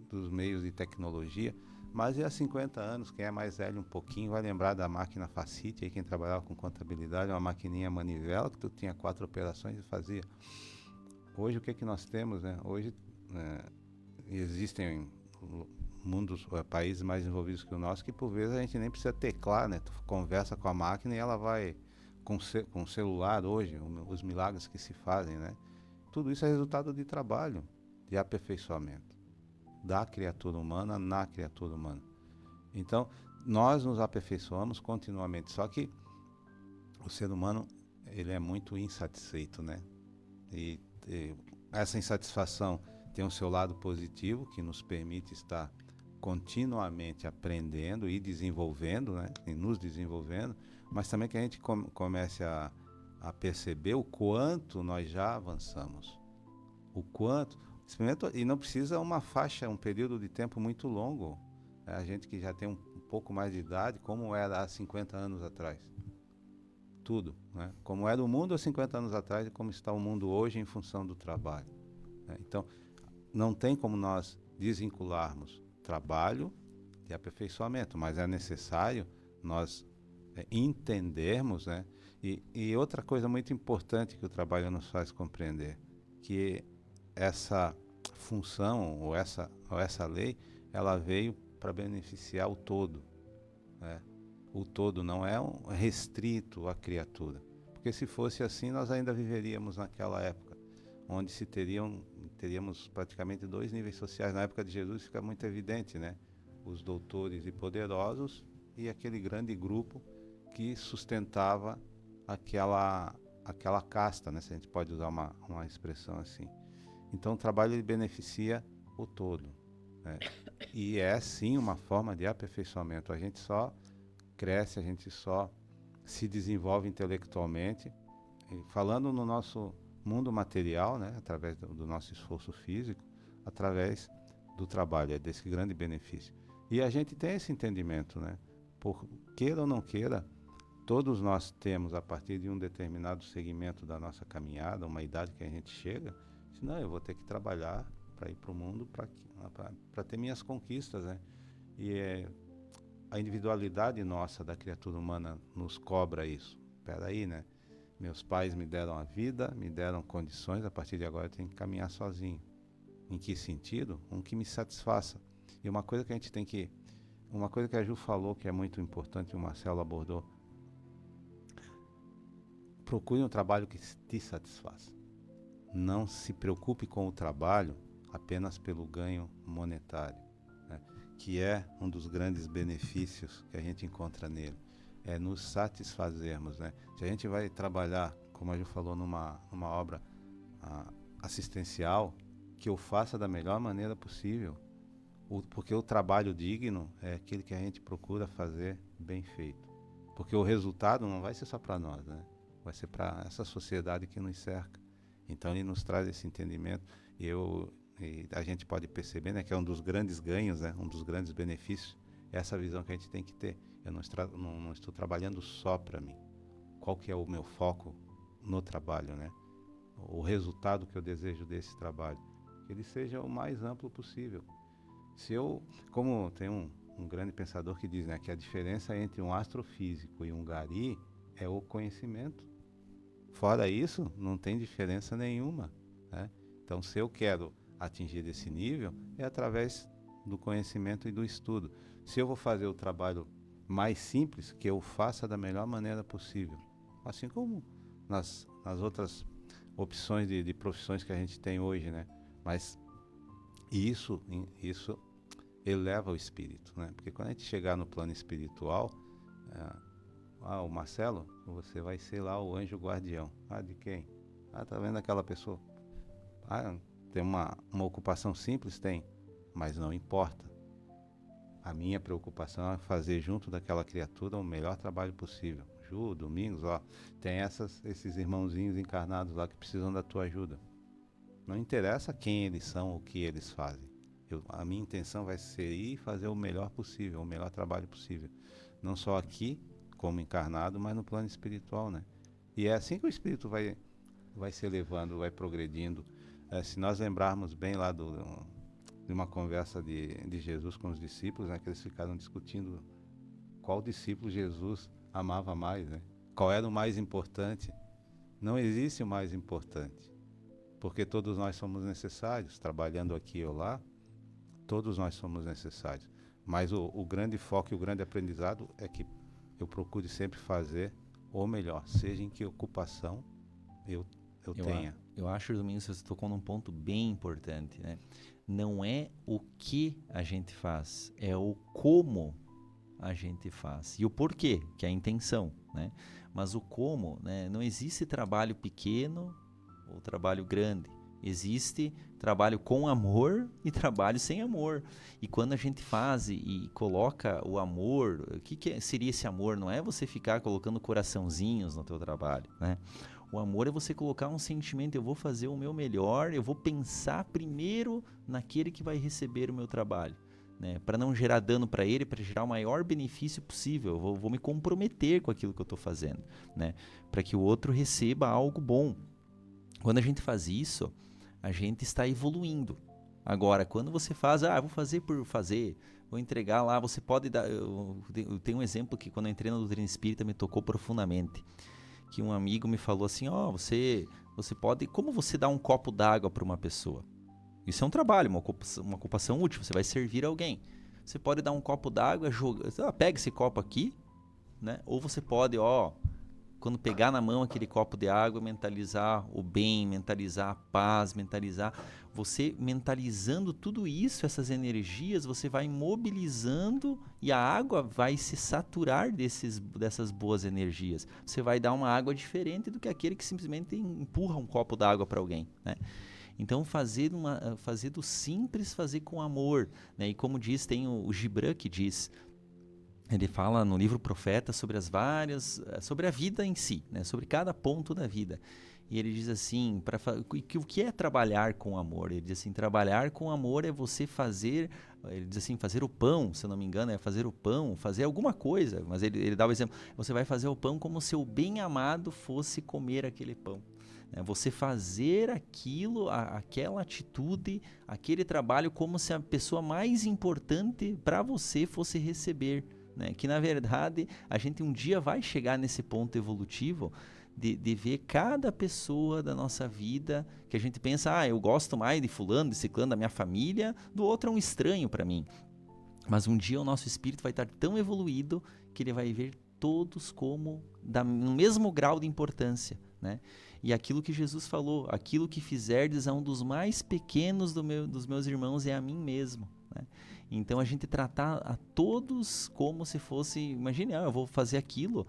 dos meios de tecnologia, mas e há 50 anos, quem é mais velho um pouquinho vai lembrar da máquina Facite, aí quem trabalhava com contabilidade, uma maquininha manivela, que tu tinha 4 operações e fazia. Hoje o que nós temos, né? Hoje existem países mais desenvolvidos que o nosso, que por vezes a gente nem precisa teclar, né? Tu conversa com a máquina e ela vai com o celular hoje, os milagres que se fazem, né? Tudo isso é resultado de trabalho, de aperfeiçoamento da criatura humana na criatura humana. Então, nós nos aperfeiçoamos continuamente, só que o ser humano, ele é muito insatisfeito, né? E essa insatisfação tem o seu lado positivo, que nos permite estar continuamente aprendendo e desenvolvendo, né? E nos desenvolvendo, mas também que a gente comece a perceber o quanto nós já avançamos. O quanto... E não precisa uma faixa, um período de tempo muito longo. A gente que já tem um pouco mais de idade, como era há 50 anos atrás. Tudo, né? Como era o mundo há 50 anos atrás e como está o mundo hoje em função do trabalho, né? Então, não tem como nós desvincularmos trabalho de aperfeiçoamento, mas é necessário nós entendermos, né? E outra coisa muito importante que o trabalho nos faz compreender, que essa função ou essa lei, ela veio para beneficiar o todo, né? O todo não é restrito à criatura, porque se fosse assim nós ainda viveríamos naquela época, onde teríamos praticamente 2 níveis sociais. Na época de Jesus fica muito evidente, né? Os doutores e poderosos e aquele grande grupo que sustentava aquela casta, né? Se a gente pode usar uma expressão assim. Então o trabalho ele beneficia o todo, né? E é sim uma forma de aperfeiçoamento. A gente só cresce, a gente só se desenvolve intelectualmente, e falando no nosso mundo material, né? Através do nosso esforço físico, através do trabalho, é desse grande benefício. E a gente tem esse entendimento, né? Por queira ou não queira, todos nós temos, a partir de um determinado segmento da nossa caminhada, uma idade que a gente chega, senão eu vou ter que trabalhar para ir para o mundo, para ter minhas conquistas, né? E a individualidade nossa da criatura humana nos cobra isso. Espera aí, né? Meus pais me deram a vida, me deram condições, a partir de agora eu tenho que caminhar sozinho. Em que sentido? Um que me satisfaça. E uma coisa que a gente tem que... Uma coisa que a Ju falou que é muito importante, e o Marcelo abordou: procure um trabalho que te satisfaça. Não se preocupe com o trabalho apenas pelo ganho monetário, né? Que é um dos grandes benefícios que a gente encontra nele. É nos satisfazermos, né? Se a gente vai trabalhar, como a Ju falou, numa obra assistencial, que eu faça da melhor maneira possível. Porque o trabalho digno é aquele que a gente procura fazer bem feito. Porque o resultado não vai ser só para nós, né? Vai ser para essa sociedade que nos cerca. Então ele nos traz esse entendimento, e a gente pode perceber, né, que é um dos grandes ganhos, né, um dos grandes benefícios, é essa visão que a gente tem que ter. Eu não estou trabalhando só para mim. Qual que é o meu foco no trabalho, né? O resultado que eu desejo desse trabalho, que ele seja o mais amplo possível. Como tem um grande pensador que diz, né, que a diferença entre um astrofísico e um gari é o conhecimento. Fora isso, não tem diferença nenhuma, né? Então, se eu quero atingir esse nível, é através do conhecimento e do estudo. Se eu vou fazer o trabalho mais simples, que eu faça da melhor maneira possível. Assim como nas outras opções de profissões que a gente tem hoje, né? Mas isso eleva o espírito, né? Porque quando a gente chegar no plano espiritual, o Marcelo, você vai ser lá o anjo guardião. Ah, de quem? Tá vendo aquela pessoa? Tem uma ocupação simples? Tem, mas não importa. A minha preocupação é fazer junto daquela criatura o melhor trabalho possível. Ju, Domingos, tem esses irmãozinhos encarnados lá que precisam da tua ajuda. Não interessa quem eles são, o que eles fazem. A minha intenção vai ser ir fazer o melhor possível, o melhor trabalho possível. Não só aqui, como encarnado, mas no plano espiritual, né? E é assim que o espírito vai se elevando, vai progredindo. Se nós lembrarmos bem lá de uma conversa de Jesus com os discípulos, né, que eles ficaram discutindo qual discípulo Jesus amava mais, né? Qual era o mais importante. Não existe o mais importante, porque todos nós somos necessários, trabalhando aqui ou lá, todos nós somos necessários. Mas o grande foco e o grande aprendizado é que eu procure sempre fazer o melhor, seja em que ocupação eu tenha. Eu acho, Domingos, você tocou num ponto bem importante, né? Não é o que a gente faz, é o como a gente faz. E o porquê, que é a intenção, né? Mas o como, né? Não existe trabalho pequeno ou trabalho grande. Existe trabalho com amor e trabalho sem amor. E quando a gente faz e coloca o amor, o que seria esse amor? Não é você ficar colocando coraçãozinhos no teu trabalho, né? O amor é você colocar um sentimento, eu vou fazer o meu melhor, eu vou pensar primeiro naquele que vai receber o meu trabalho, né? Para não gerar dano para ele, para gerar o maior benefício possível. Eu vou me comprometer com aquilo que eu estou fazendo, né? Para que o outro receba algo bom. Quando a gente faz isso, a gente está evoluindo. Agora, quando você faz, vou fazer por fazer, vou entregar lá, você pode dar... Eu tenho um exemplo que quando eu entrei na doutrina espírita me tocou profundamente. Que um amigo me falou assim, você pode... Como você dá um copo d'água para uma pessoa? Isso é um trabalho, uma ocupação útil, você vai servir alguém. Você pode dar um copo d'água, pega esse copo aqui, né? Ou você pode, quando pegar na mão aquele copo de água, mentalizar o bem, mentalizar a paz, você mentalizando tudo isso, essas energias, você vai mobilizando e a água vai se saturar dessas boas energias. Você vai dar uma água diferente do que aquele que simplesmente empurra um copo d'água para alguém, né? Então fazer do simples, fazer com amor, né? E como diz, tem o Gibran que diz... Ele fala no livro Profeta sobre sobre a vida em si, né? Sobre cada ponto da vida. E ele diz assim, o que é trabalhar com amor? Ele diz assim, trabalhar com amor é você fazer, ele diz assim, fazer o pão, se eu não me engano, é fazer o pão, fazer alguma coisa. Mas ele dá o exemplo, você vai fazer o pão como se o bem-amado fosse comer aquele pão. Você fazer aquilo, aquela atitude, aquele trabalho como se a pessoa mais importante para você fosse receber. Né? Que na verdade a gente um dia vai chegar nesse ponto evolutivo de ver cada pessoa da nossa vida que a gente pensa, eu gosto mais de fulano, de ciclano, da minha família, do outro é um estranho para mim. Mas um dia o nosso espírito vai estar tão evoluído que ele vai ver todos como no mesmo grau de importância, né? E aquilo que Jesus falou, aquilo que fizerdes a um dos mais pequenos dos meus irmãos é a mim mesmo, né? Então a gente tratar a todos como se fosse, imagine, eu vou fazer aquilo,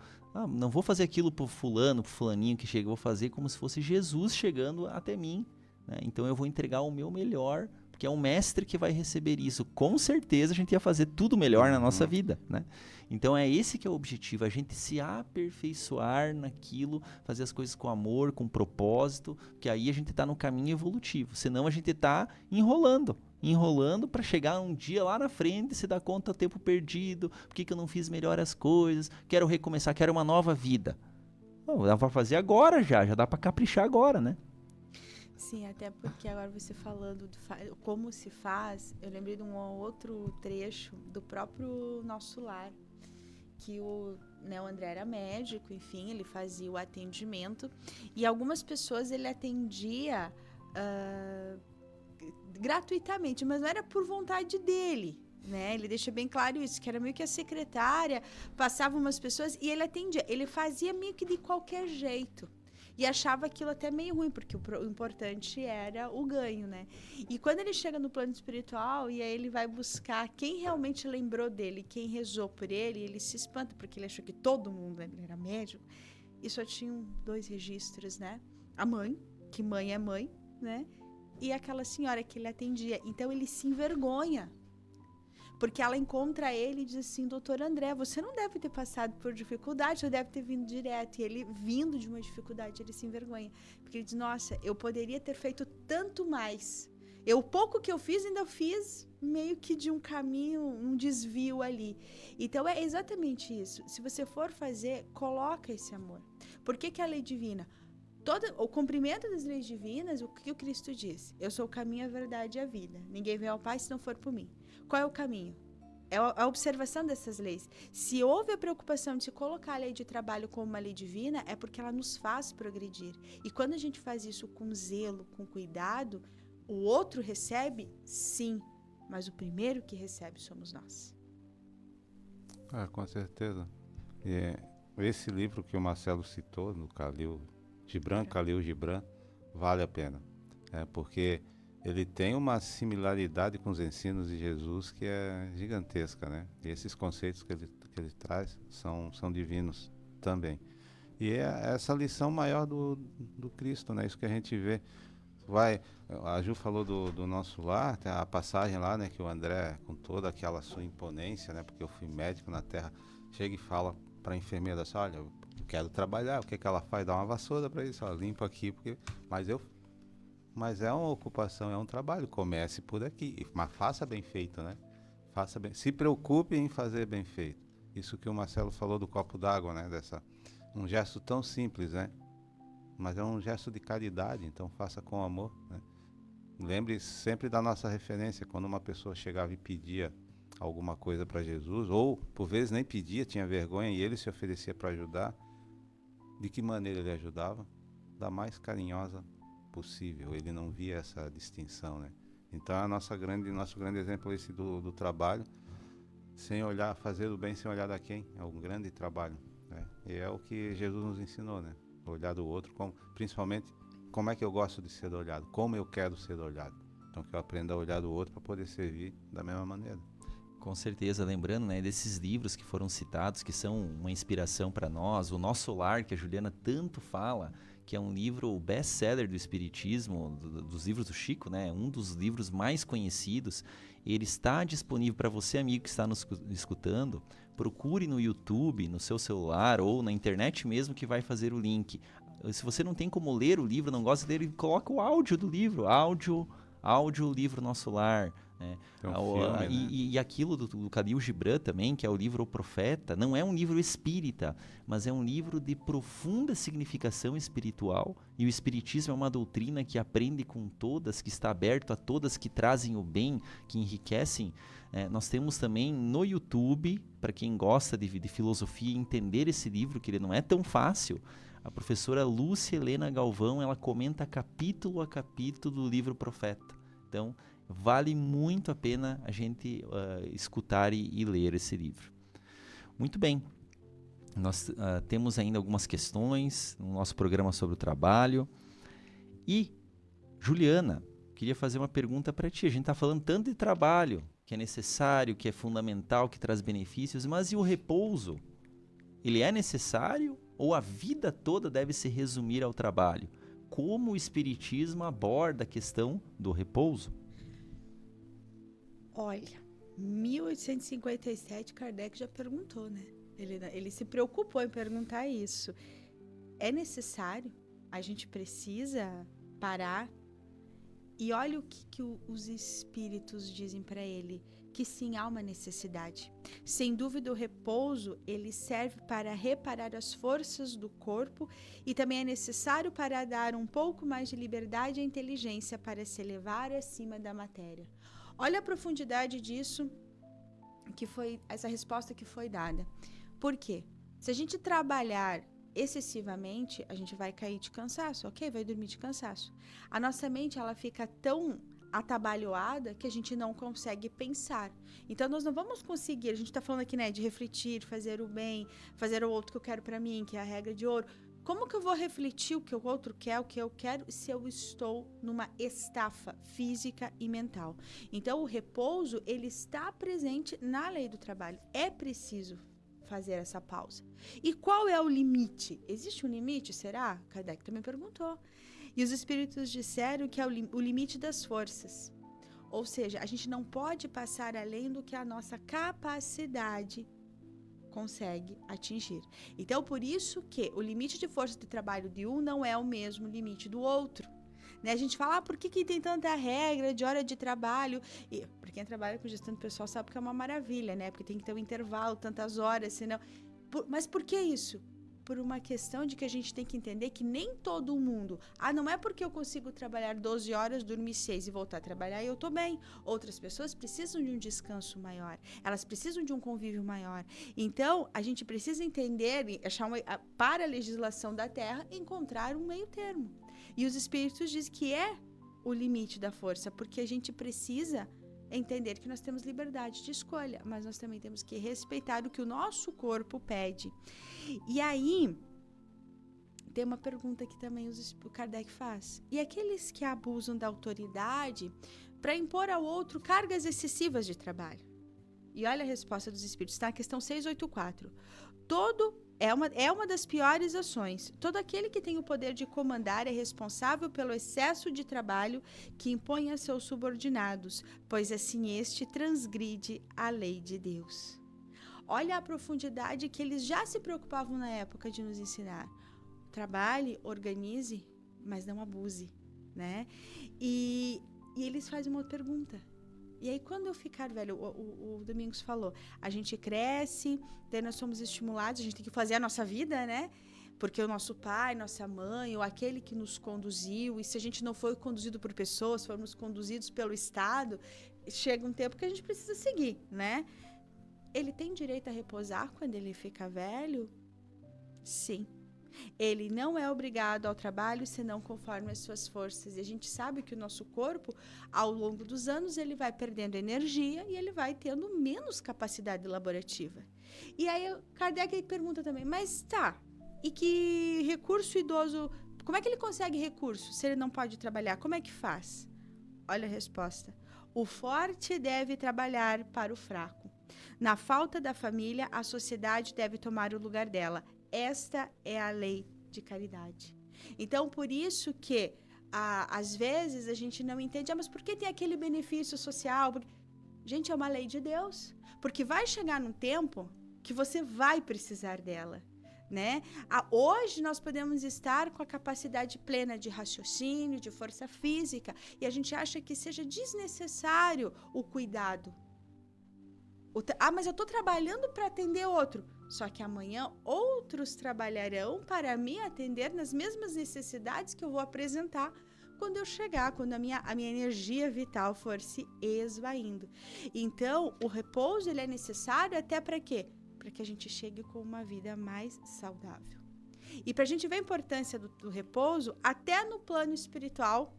não vou fazer aquilo pro fulano, pro fulaninho que chega, eu vou fazer como se fosse Jesus chegando até mim, né? Então eu vou entregar o meu melhor, porque é o mestre que vai receber isso. Com certeza a gente ia fazer tudo melhor na nossa vida, né? Então é esse que é o objetivo, a gente se aperfeiçoar naquilo, fazer as coisas com amor, com propósito, que aí a gente está no caminho evolutivo, senão a gente está enrolando para chegar um dia lá na frente e se dar conta do tempo perdido, por que eu não fiz melhor as coisas, quero recomeçar, quero uma nova vida. Dá para fazer agora já dá para caprichar agora, né? Sim, até porque agora você falando de como se faz, eu lembrei de um outro trecho do próprio Nosso Lar, que o André era médico, enfim, ele fazia o atendimento e algumas pessoas ele atendia gratuitamente, mas não era por vontade dele, né? Ele deixa bem claro isso, que era meio que a secretária, passava umas pessoas e ele atendia, ele fazia meio que de qualquer jeito. E achava aquilo até meio ruim, porque o importante era o ganho, né? E quando ele chega no plano espiritual, e aí ele vai buscar quem realmente lembrou dele, quem rezou por ele, ele se espanta, porque ele achou que todo mundo, ele era médico, e só tinham 2 registros, né? A mãe que mãe é mãe, né? E aquela senhora que ele atendia. Então ele se envergonha. Porque ela encontra ele e diz assim: doutor André, você não deve ter passado por dificuldade, você deve ter vindo direto. E ele, vindo de uma dificuldade, ele se envergonha. Porque ele diz: nossa, eu poderia ter feito tanto mais. O pouco que eu fiz, ainda fiz meio que de um caminho, um desvio ali. Então é exatamente isso. Se você for fazer, coloca esse amor. Por que a lei divina? O cumprimento das leis divinas, o que o Cristo diz? Eu sou o caminho, a verdade e a vida. Ninguém vem ao Pai se não for por mim. Qual é o caminho? É a observação dessas leis. Se houve a preocupação de se colocar a lei de trabalho como uma lei divina, é porque ela nos faz progredir. E quando a gente faz isso com zelo, com cuidado, o outro recebe, sim, mas o primeiro que recebe somos nós. Com certeza. E esse livro que o Marcelo citou, no Khalil Gibran, vale a pena. Porque ele tem uma similaridade com os ensinos de Jesus que é gigantesca, né? E esses conceitos que ele traz são divinos também. E é essa lição maior do Cristo, né? Isso que a gente vê. A Ju falou do nosso lar, tem a passagem lá, né? Que o André, com toda aquela sua imponência, né? Porque eu fui médico na Terra, chega e fala para a enfermeira assim: olha, eu quero trabalhar. O que ela faz? Dá uma vassoura para isso, limpa aqui, mas é uma ocupação, é um trabalho. Comece por aqui, mas faça bem feito, né? Faça bem, se preocupe em fazer bem feito. Isso que o Marcelo falou do copo d'água, né? Um gesto tão simples, né? Mas é um gesto de caridade, então faça com amor, né? Lembre sempre da nossa referência, quando uma pessoa chegava e pedia alguma coisa para Jesus, ou por vezes nem pedia, tinha vergonha e ele se oferecia para ajudar. De que maneira ele ajudava? Da mais carinhosa possível. Ele não via essa distinção, né? Então nosso grande exemplo é esse do trabalho, sem olhar, fazer o bem sem olhar da quem, é um grande trabalho, né? E é o que Jesus nos ensinou, né? Olhar do outro, principalmente como é que eu gosto de ser olhado, como eu quero ser olhado. Então que eu aprenda a olhar do outro para poder servir da mesma maneira. Com certeza, lembrando, né, desses livros que foram citados, que são uma inspiração para nós, o Nosso Lar, que a Juliana tanto fala, que é um livro best-seller do Espiritismo, dos livros do Chico, né, um dos livros mais conhecidos. Ele está disponível para você, amigo que está nos escutando. Procure no YouTube, no seu celular ou na internet mesmo, que vai fazer o link. Se você não tem como ler o livro, não gosta dele, coloca o áudio do livro, áudio livro Nosso Lar, né? Filme, né? E aquilo do Khalil Gibran também, que é o livro O Profeta, não é um livro espírita, mas é um livro de profunda significação espiritual, e o espiritismo é uma doutrina que aprende com todas, que está aberto a todas, que trazem o bem, que enriquecem. Nós temos também no YouTube, para quem gosta de filosofia, entender esse livro, que ele não é tão fácil. A professora Lúcia Helena Galvão, ela comenta capítulo a capítulo do livro Profeta. Então, vale muito a pena a gente escutar e ler esse livro. Muito bem, nós temos ainda algumas questões no nosso programa sobre o trabalho. E, Juliana, queria fazer uma pergunta para ti. A gente está falando tanto de trabalho, que é necessário, que é fundamental, que traz benefícios, mas e o repouso? Ele é necessário ou a vida toda deve se resumir ao trabalho? Como o Espiritismo aborda a questão do repouso? Olha, 1857 Kardec já perguntou, né? Ele se preocupou em perguntar isso. É necessário? A gente precisa parar? E olha o que os espíritos dizem para ele, que sim, há uma necessidade. Sem dúvida, o repouso, ele serve para reparar as forças do corpo e também é necessário para dar um pouco mais de liberdade à inteligência para se elevar acima da matéria. Olha a profundidade disso, essa resposta que foi dada. Por quê? Se a gente trabalhar excessivamente, a gente vai cair de cansaço, ok? Vai dormir de cansaço. A nossa mente, ela fica tão atabalhoada que a gente não consegue pensar. Então, nós não vamos conseguir, a gente está falando aqui, né, de refletir, fazer o bem, fazer o outro que eu quero para mim, que é a regra de ouro. Como que eu vou refletir o que o outro quer, o que eu quero, se eu estou numa estafa física e mental? Então, o repouso, ele está presente na lei do trabalho. É preciso fazer essa pausa. E qual é o limite? Existe um limite, será? Kardec também perguntou. E os espíritos disseram que é o limite das forças. Ou seja, a gente não pode passar além do que a nossa capacidade consegue atingir. Então, por isso que o limite de força de trabalho de um não é o mesmo limite do outro. Né? A gente fala, por que tem tanta regra de hora de trabalho? E para quem trabalha com gestão pessoal sabe que é uma maravilha, né? Porque tem que ter um intervalo, tantas horas, senão... Mas por que isso? Por uma questão de que a gente tem que entender que nem todo mundo... não é porque eu consigo trabalhar 12 horas, dormir 6 e voltar a trabalhar e eu estou bem. Outras pessoas precisam de um descanso maior. Elas precisam de um convívio maior. Então, a gente precisa entender, achar para a legislação da Terra, encontrar um meio termo. E os espíritos dizem que é o limite da força, porque a gente precisa entender que nós temos liberdade de escolha, mas nós também temos que respeitar o que o nosso corpo pede. E aí, tem uma pergunta que também o Kardec faz. E aqueles que abusam da autoridade para impor ao outro cargas excessivas de trabalho? E olha a resposta dos espíritos, está na questão 684. É uma das piores ações. Todo aquele que tem o poder de comandar é responsável pelo excesso de trabalho que impõe a seus subordinados, pois assim este transgride a lei de Deus. Olha a profundidade que eles já se preocupavam na época de nos ensinar. Trabalhe, organize, mas não abuse, né? E eles fazem uma pergunta. E aí, quando eu ficar velho, o Domingos falou, a gente cresce, daí nós somos estimulados, a gente tem que fazer a nossa vida, né? Porque o nosso pai, nossa mãe, ou aquele que nos conduziu, e se a gente não foi conduzido por pessoas, formos conduzidos pelo Estado, chega um tempo que a gente precisa seguir, né? Ele tem direito a repousar quando ele fica velho? Sim. Ele não é obrigado ao trabalho senão conforme as suas forças. E a gente sabe que o nosso corpo, ao longo dos anos, ele vai perdendo energia e ele vai tendo menos capacidade laborativa. E aí Kardec pergunta também, mas tá, e que recurso idoso, como é que ele consegue recurso se ele não pode trabalhar? Como é que faz? Olha a resposta. O forte deve trabalhar para o fraco. Na falta da família, a sociedade deve tomar o lugar dela. Esta é a lei de caridade. Então, por isso que, às vezes, a gente não entende, mas por que tem aquele benefício social? Gente, é uma lei de Deus. Porque vai chegar num tempo que você vai precisar dela, né? Hoje, nós podemos estar com a capacidade plena de raciocínio, de força física, e a gente acha que seja desnecessário o cuidado. Mas eu estou trabalhando para atender outro. Só que amanhã outros trabalharão para me atender nas mesmas necessidades que eu vou apresentar quando eu chegar, quando a minha energia vital for se esvaindo. Então, o repouso ele é necessário até para quê? Para que a gente chegue com uma vida mais saudável. E para a gente ver a importância do repouso, até no plano espiritual,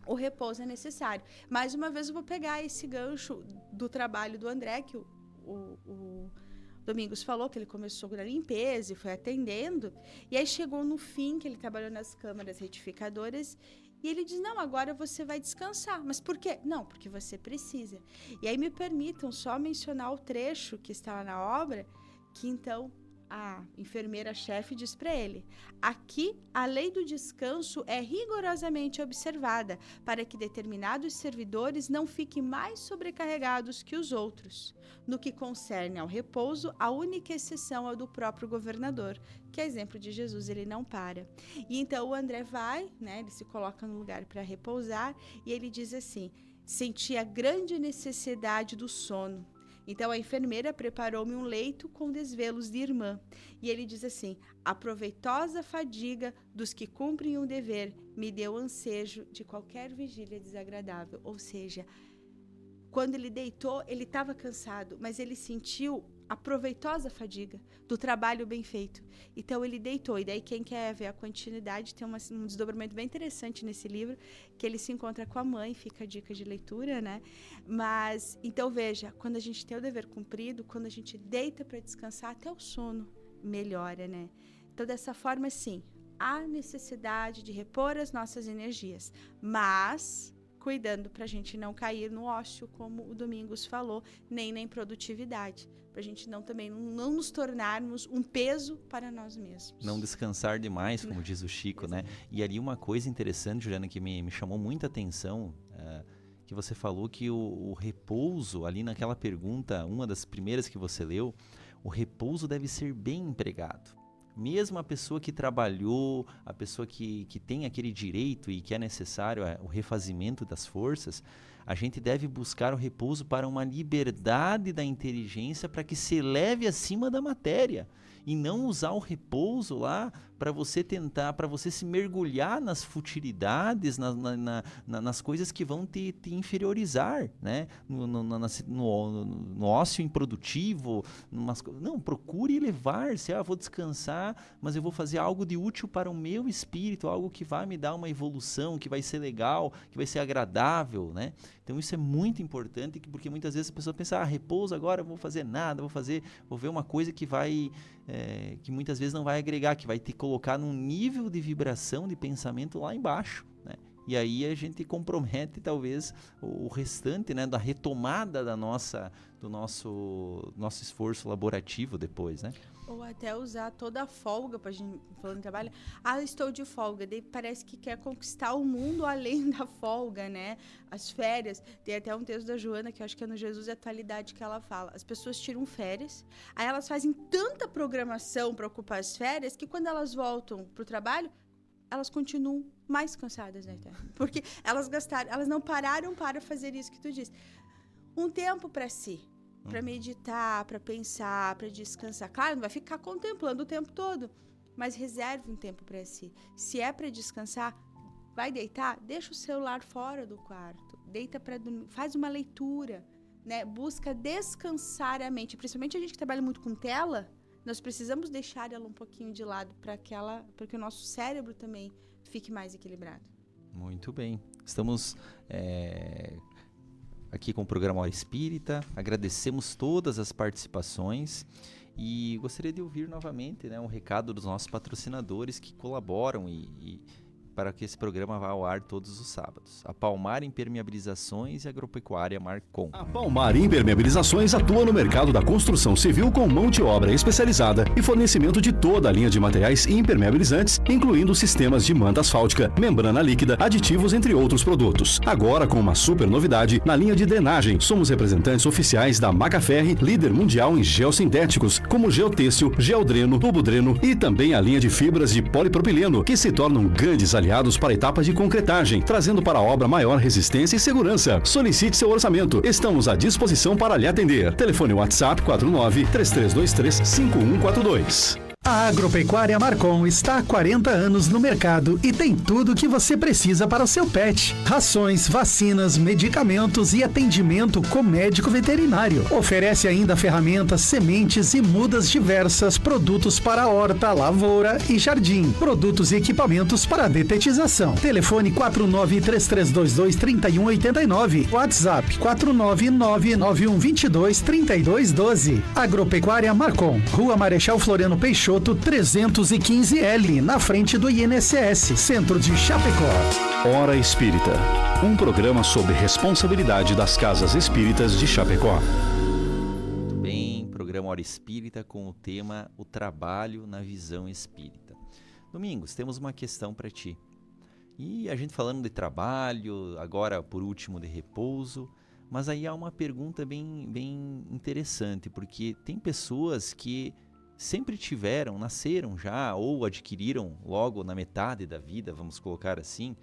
o repouso é necessário. Mais uma vez eu vou pegar esse gancho do trabalho do André, que o Domingos falou que ele começou na limpeza e foi atendendo, e aí chegou no fim, que ele trabalhou nas câmaras retificadoras, e ele diz, não, agora você vai descansar. Mas por quê? Não, porque você precisa. E aí me permitam só mencionar o trecho que está lá na obra, que então a enfermeira-chefe diz para ele, aqui a lei do descanso é rigorosamente observada para que determinados servidores não fiquem mais sobrecarregados que os outros. No que concerne ao repouso, a única exceção é do próprio governador, que é exemplo de Jesus, ele não para. E então o André vai, né, ele se coloca no lugar para repousar e ele diz assim, senti a grande necessidade do sono. Então, a enfermeira preparou-me um leito com desvelos de irmã. E ele diz assim, a proveitosa fadiga dos que cumprem um dever me deu ansejo de qualquer vigília desagradável. Ou seja, quando ele deitou, ele estava cansado, mas ele sentiu a proveitosa fadiga do trabalho bem feito. Então, ele deitou. E daí, quem quer ver a continuidade, tem um desdobramento bem interessante nesse livro, que ele se encontra com a mãe, fica a dica de leitura, né? Mas, então, veja, quando a gente tem o dever cumprido, quando a gente deita para descansar, até o sono melhora, né? Então, dessa forma, sim, há necessidade de repor as nossas energias, mas cuidando para a gente não cair no ócio, como o Domingos falou, nem na improdutividade, para a gente também não nos tornarmos um peso para nós mesmos. Não descansar demais, como diz o Chico, né? E ali uma coisa interessante, Juliana, que me chamou muita atenção, que você falou que o repouso, ali naquela pergunta, uma das primeiras que você leu, o repouso deve ser bem empregado. Mesmo a pessoa que trabalhou, a pessoa que tem aquele direito e que é necessário o refazimento das forças, a gente deve buscar o repouso para uma liberdade da inteligência para que se eleve acima da matéria. E não usar o repouso lá para você tentar, para você se mergulhar nas futilidades, nas coisas que vão te inferiorizar, né? No ócio improdutivo. Não, procure elevar-se. Vou descansar, mas eu vou fazer algo de útil para o meu espírito, algo que vai me dar uma evolução, que vai ser legal, que vai ser agradável, né? Então isso é muito importante, porque muitas vezes a pessoa pensa, repouso agora, eu vou fazer nada, vou ver uma coisa que vai, que muitas vezes não vai agregar, que vai te colocar num nível de vibração, de pensamento lá embaixo, né? E aí a gente compromete talvez o restante, né, da retomada do nosso esforço laborativo depois, né? Ou até usar toda a folga, pra gente falando de trabalho. Estou de folga. Daí parece que quer conquistar o mundo além da folga, né? As férias. Tem até um texto da Joana, que eu acho que é no Jesus e Atualidade, que ela fala. As pessoas tiram férias, aí elas fazem tanta programação para ocupar as férias, que quando elas voltam pro trabalho, elas continuam mais cansadas, né? Porque elas não pararam para fazer isso que tu disse. Um tempo para si. Para meditar, para pensar, para descansar. Claro, não vai ficar contemplando o tempo todo, mas reserve um tempo para si. Se é para descansar, vai deitar, deixa o celular fora do quarto, deita para dormir, faz uma leitura, né? Busca descansar a mente. Principalmente a gente que trabalha muito com tela, nós precisamos deixar ela um pouquinho de lado para que o nosso cérebro também fique mais equilibrado. Muito bem. Estamos aqui com o programa Hora Espírita, agradecemos todas as participações e gostaria de ouvir novamente, né, um recado dos nossos patrocinadores que colaboram e para que esse programa vá ao ar todos os sábados. A Palmar Impermeabilizações e Agropecuária Marcon. A Palmar Impermeabilizações atua no mercado da construção civil com mão de obra especializada e fornecimento de toda a linha de materiais impermeabilizantes, incluindo sistemas de manta asfáltica, membrana líquida, aditivos, entre outros produtos. Agora com uma super novidade na linha de drenagem. Somos representantes oficiais da Macaferri, líder mundial em geossintéticos, como geotêxtil, geodreno, tubodreno e também a linha de fibras de polipropileno, que se tornam grandes aliados para a etapa de concretagem, trazendo para a obra maior resistência e segurança. Solicite seu orçamento. Estamos à disposição para lhe atender. Telefone WhatsApp 49-3323-5142. A Agropecuária Marcon está há 40 anos no mercado e tem tudo o que você precisa para o seu pet. Rações, vacinas, medicamentos e atendimento com médico veterinário. Oferece ainda ferramentas, sementes e mudas diversas, produtos para horta, lavoura e jardim, produtos e equipamentos para detetização. Telefone 49-3322-3189, WhatsApp 49991223212. Agropecuária Marcon, Rua Marechal Floriano Peixoto, 315L, na frente do INSS, centro de Chapecó. Hora Espírita, um programa sobre responsabilidade das casas espíritas de Chapecó. Muito bem, programa Hora Espírita com o tema O Trabalho na Visão Espírita. Domingos, temos uma questão para ti. E a gente falando de trabalho, agora por último de repouso, mas aí há uma pergunta bem interessante, porque tem pessoas que sempre nasceram já ou adquiriram logo na metade da vida, vamos colocar assim,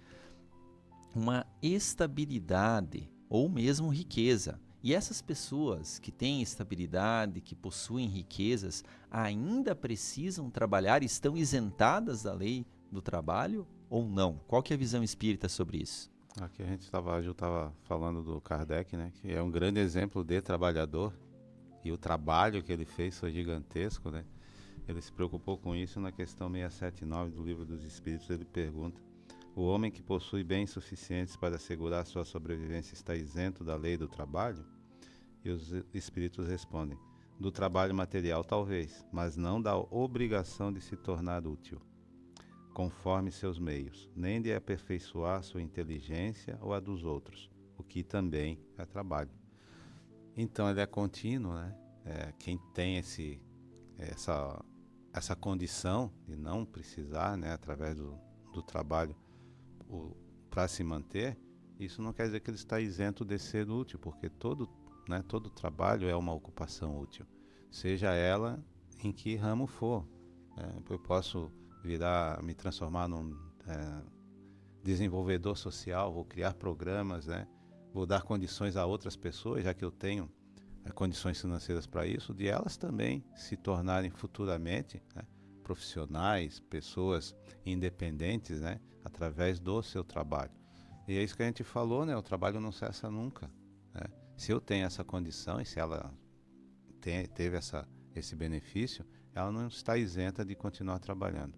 uma estabilidade ou mesmo riqueza. E essas pessoas que têm estabilidade, que possuem riquezas, ainda precisam trabalhar, estão isentadas da lei do trabalho ou não? Qual que é a visão espírita sobre isso? Aqui a gente estava falando do Kardec, né, que é um grande exemplo de trabalhador. E o trabalho que ele fez foi gigantesco, né? Ele se preocupou com isso na questão 679 do Livro dos Espíritos. Ele pergunta: o homem que possui bens suficientes para assegurar sua sobrevivência está isento da lei do trabalho? E os espíritos respondem: do trabalho material talvez, mas não da obrigação de se tornar útil. conforme seus meios, nem de aperfeiçoar sua inteligência ou a dos outros, o que também é trabalho. Então ele é contínuo, né? Quem tem essa condição de não precisar, né, através do trabalho para se manter, isso não quer dizer que ele está isento de ser útil, porque todo trabalho é uma ocupação útil, seja ela em que ramo for. Eu posso me transformar num desenvolvedor social, vou criar programas, né? Vou dar condições a outras pessoas, já que eu tenho condições financeiras para isso, de elas também se tornarem futuramente, né, profissionais, pessoas independentes, né, através do seu trabalho. E é isso que a gente falou, né? O trabalho não cessa nunca, né? Se eu tenho essa condição e se ela teve esse benefício, ela não está isenta de continuar trabalhando.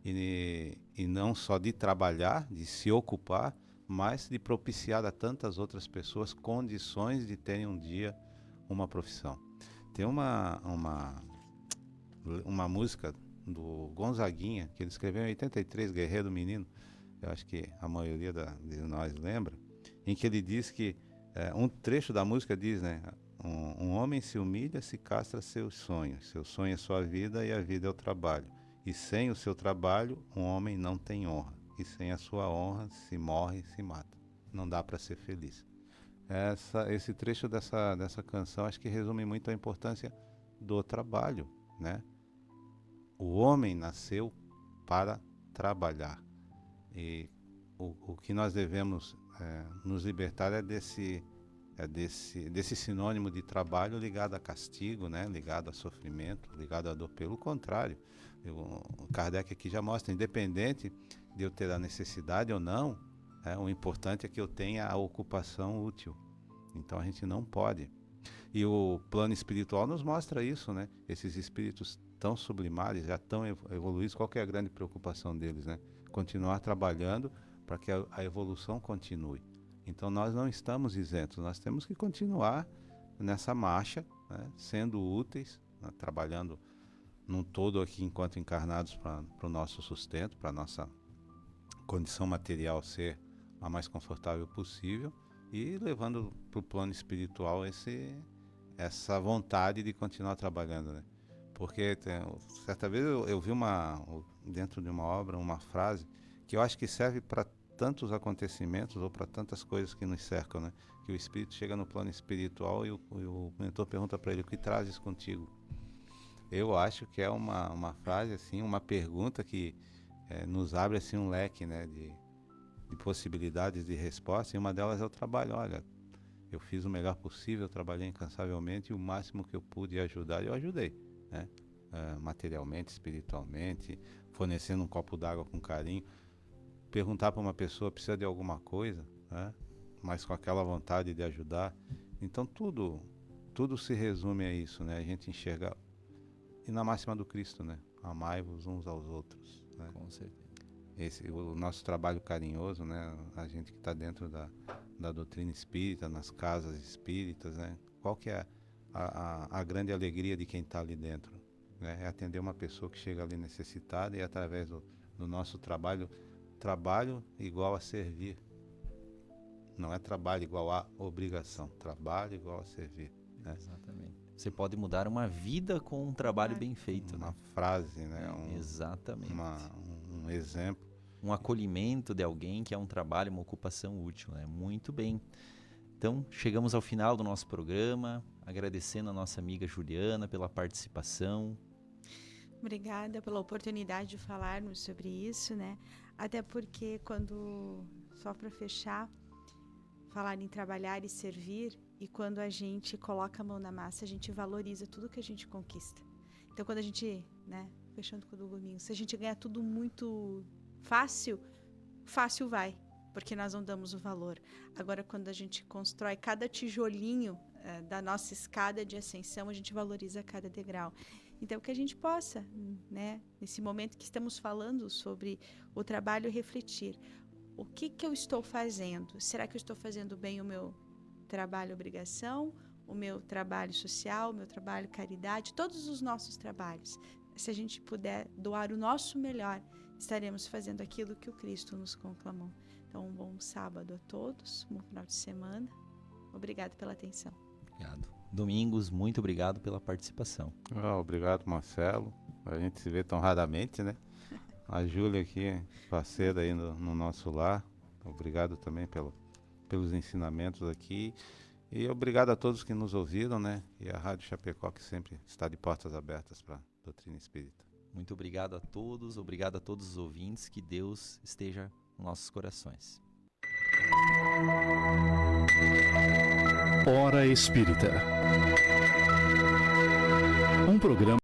E não só de trabalhar, de se ocupar, mas de propiciar a tantas outras pessoas condições de terem um dia uma profissão. Tem uma música do Gonzaguinha, que ele escreveu em 83, Guerreiro Menino, eu acho que a maioria de nós lembra, em que ele diz que, um trecho da música diz, né, um homem se humilha, se castra seus sonhos, seu sonho é sua vida e a vida é o trabalho, e sem o seu trabalho um homem não tem honra, e sem a sua honra se morre, se mata, não dá para ser feliz. Esse trecho dessa canção acho que resume muito a importância do trabalho, né? O homem nasceu para trabalhar, e o que nós devemos nos libertar é desse sinônimo de trabalho ligado a castigo, né? Ligado a sofrimento, ligado à dor. Pelo contrário, o Kardec aqui já mostra, independente de eu ter a necessidade ou não, o importante é que eu tenha a ocupação útil. Então a gente não pode. E o plano espiritual nos mostra isso, né? Esses espíritos tão sublimares, já tão evoluídos, qual que é a grande preocupação deles, né? Continuar trabalhando para que a evolução continue. Então nós não estamos isentos, nós temos que continuar nessa marcha, né? Sendo úteis, né? Trabalhando num todo aqui enquanto encarnados para o nosso sustento, para a nossa condição material ser a mais confortável possível, e levando para o plano espiritual essa vontade de continuar trabalhando, né? Porque certa vez eu vi dentro de uma obra uma frase que eu acho que serve para tantos acontecimentos ou para tantas coisas que nos cercam, né? Que o espírito chega no plano espiritual e o mentor pergunta para ele: o que trazes contigo? Eu acho que é uma frase assim, uma pergunta que nos abre assim um leque, né, de possibilidades de resposta, e uma delas é o trabalho. Olha, eu fiz o melhor possível, trabalhei incansavelmente, e o máximo que eu pude ajudar, eu ajudei, né? Materialmente, espiritualmente, fornecendo um copo d'água com carinho. Perguntar para uma pessoa, precisa de alguma coisa, né? Mas com aquela vontade de ajudar. Então tudo se resume a isso, né? A gente enxerga, e na máxima do Cristo, né? Amai-vos uns aos outros, né? Com certeza. O nosso trabalho carinhoso, né? A gente que está dentro da doutrina espírita, nas casas espíritas, né? Qual que é a grande alegria de quem está ali dentro, né? É atender uma pessoa que chega ali necessitada, e através do nosso trabalho igual a servir. Não é trabalho igual a obrigação, trabalho igual a servir, né? Exatamente. Você pode mudar uma vida com um trabalho bem feito, Uma né? frase, né? Exatamente. Um exemplo. Um acolhimento de alguém que é um trabalho, uma ocupação útil, né? Muito bem. Então, chegamos ao final do nosso programa, agradecendo a nossa amiga Juliana pela participação. Obrigada pela oportunidade de falarmos sobre isso, né? Até porque só para fechar, falar em trabalhar e servir, e quando a gente coloca a mão na massa, a gente valoriza tudo que a gente conquista. Então, quando a gente, né, fechando com o Domingo, se a gente ganhar tudo muito fácil vai, porque nós não damos o valor. Agora, quando a gente constrói cada tijolinho da nossa escada de ascensão, a gente valoriza cada degrau. Então, que a gente possa, né, nesse momento que estamos falando sobre o trabalho, refletir. O que eu estou fazendo? Será que eu estou fazendo bem o meu trabalho obrigação, o meu trabalho social, o meu trabalho caridade, todos os nossos trabalhos? Se a gente puder doar o nosso melhor estaremos fazendo aquilo que o Cristo nos conclamou. Então, um bom sábado a todos, um bom final de semana. Obrigado pela atenção. Obrigado. Domingos, muito obrigado pela participação. Obrigado, Marcelo. A gente se vê tão raramente, né? A Júlia aqui, parceira aí no nosso lar. Obrigado também pelos ensinamentos aqui. E obrigado a todos que nos ouviram, né? E a Rádio Chapecó, que sempre está de portas abertas para a doutrina espírita. Muito obrigado a todos os ouvintes. Que Deus esteja nos nossos corações. Hora Espírita. Um programa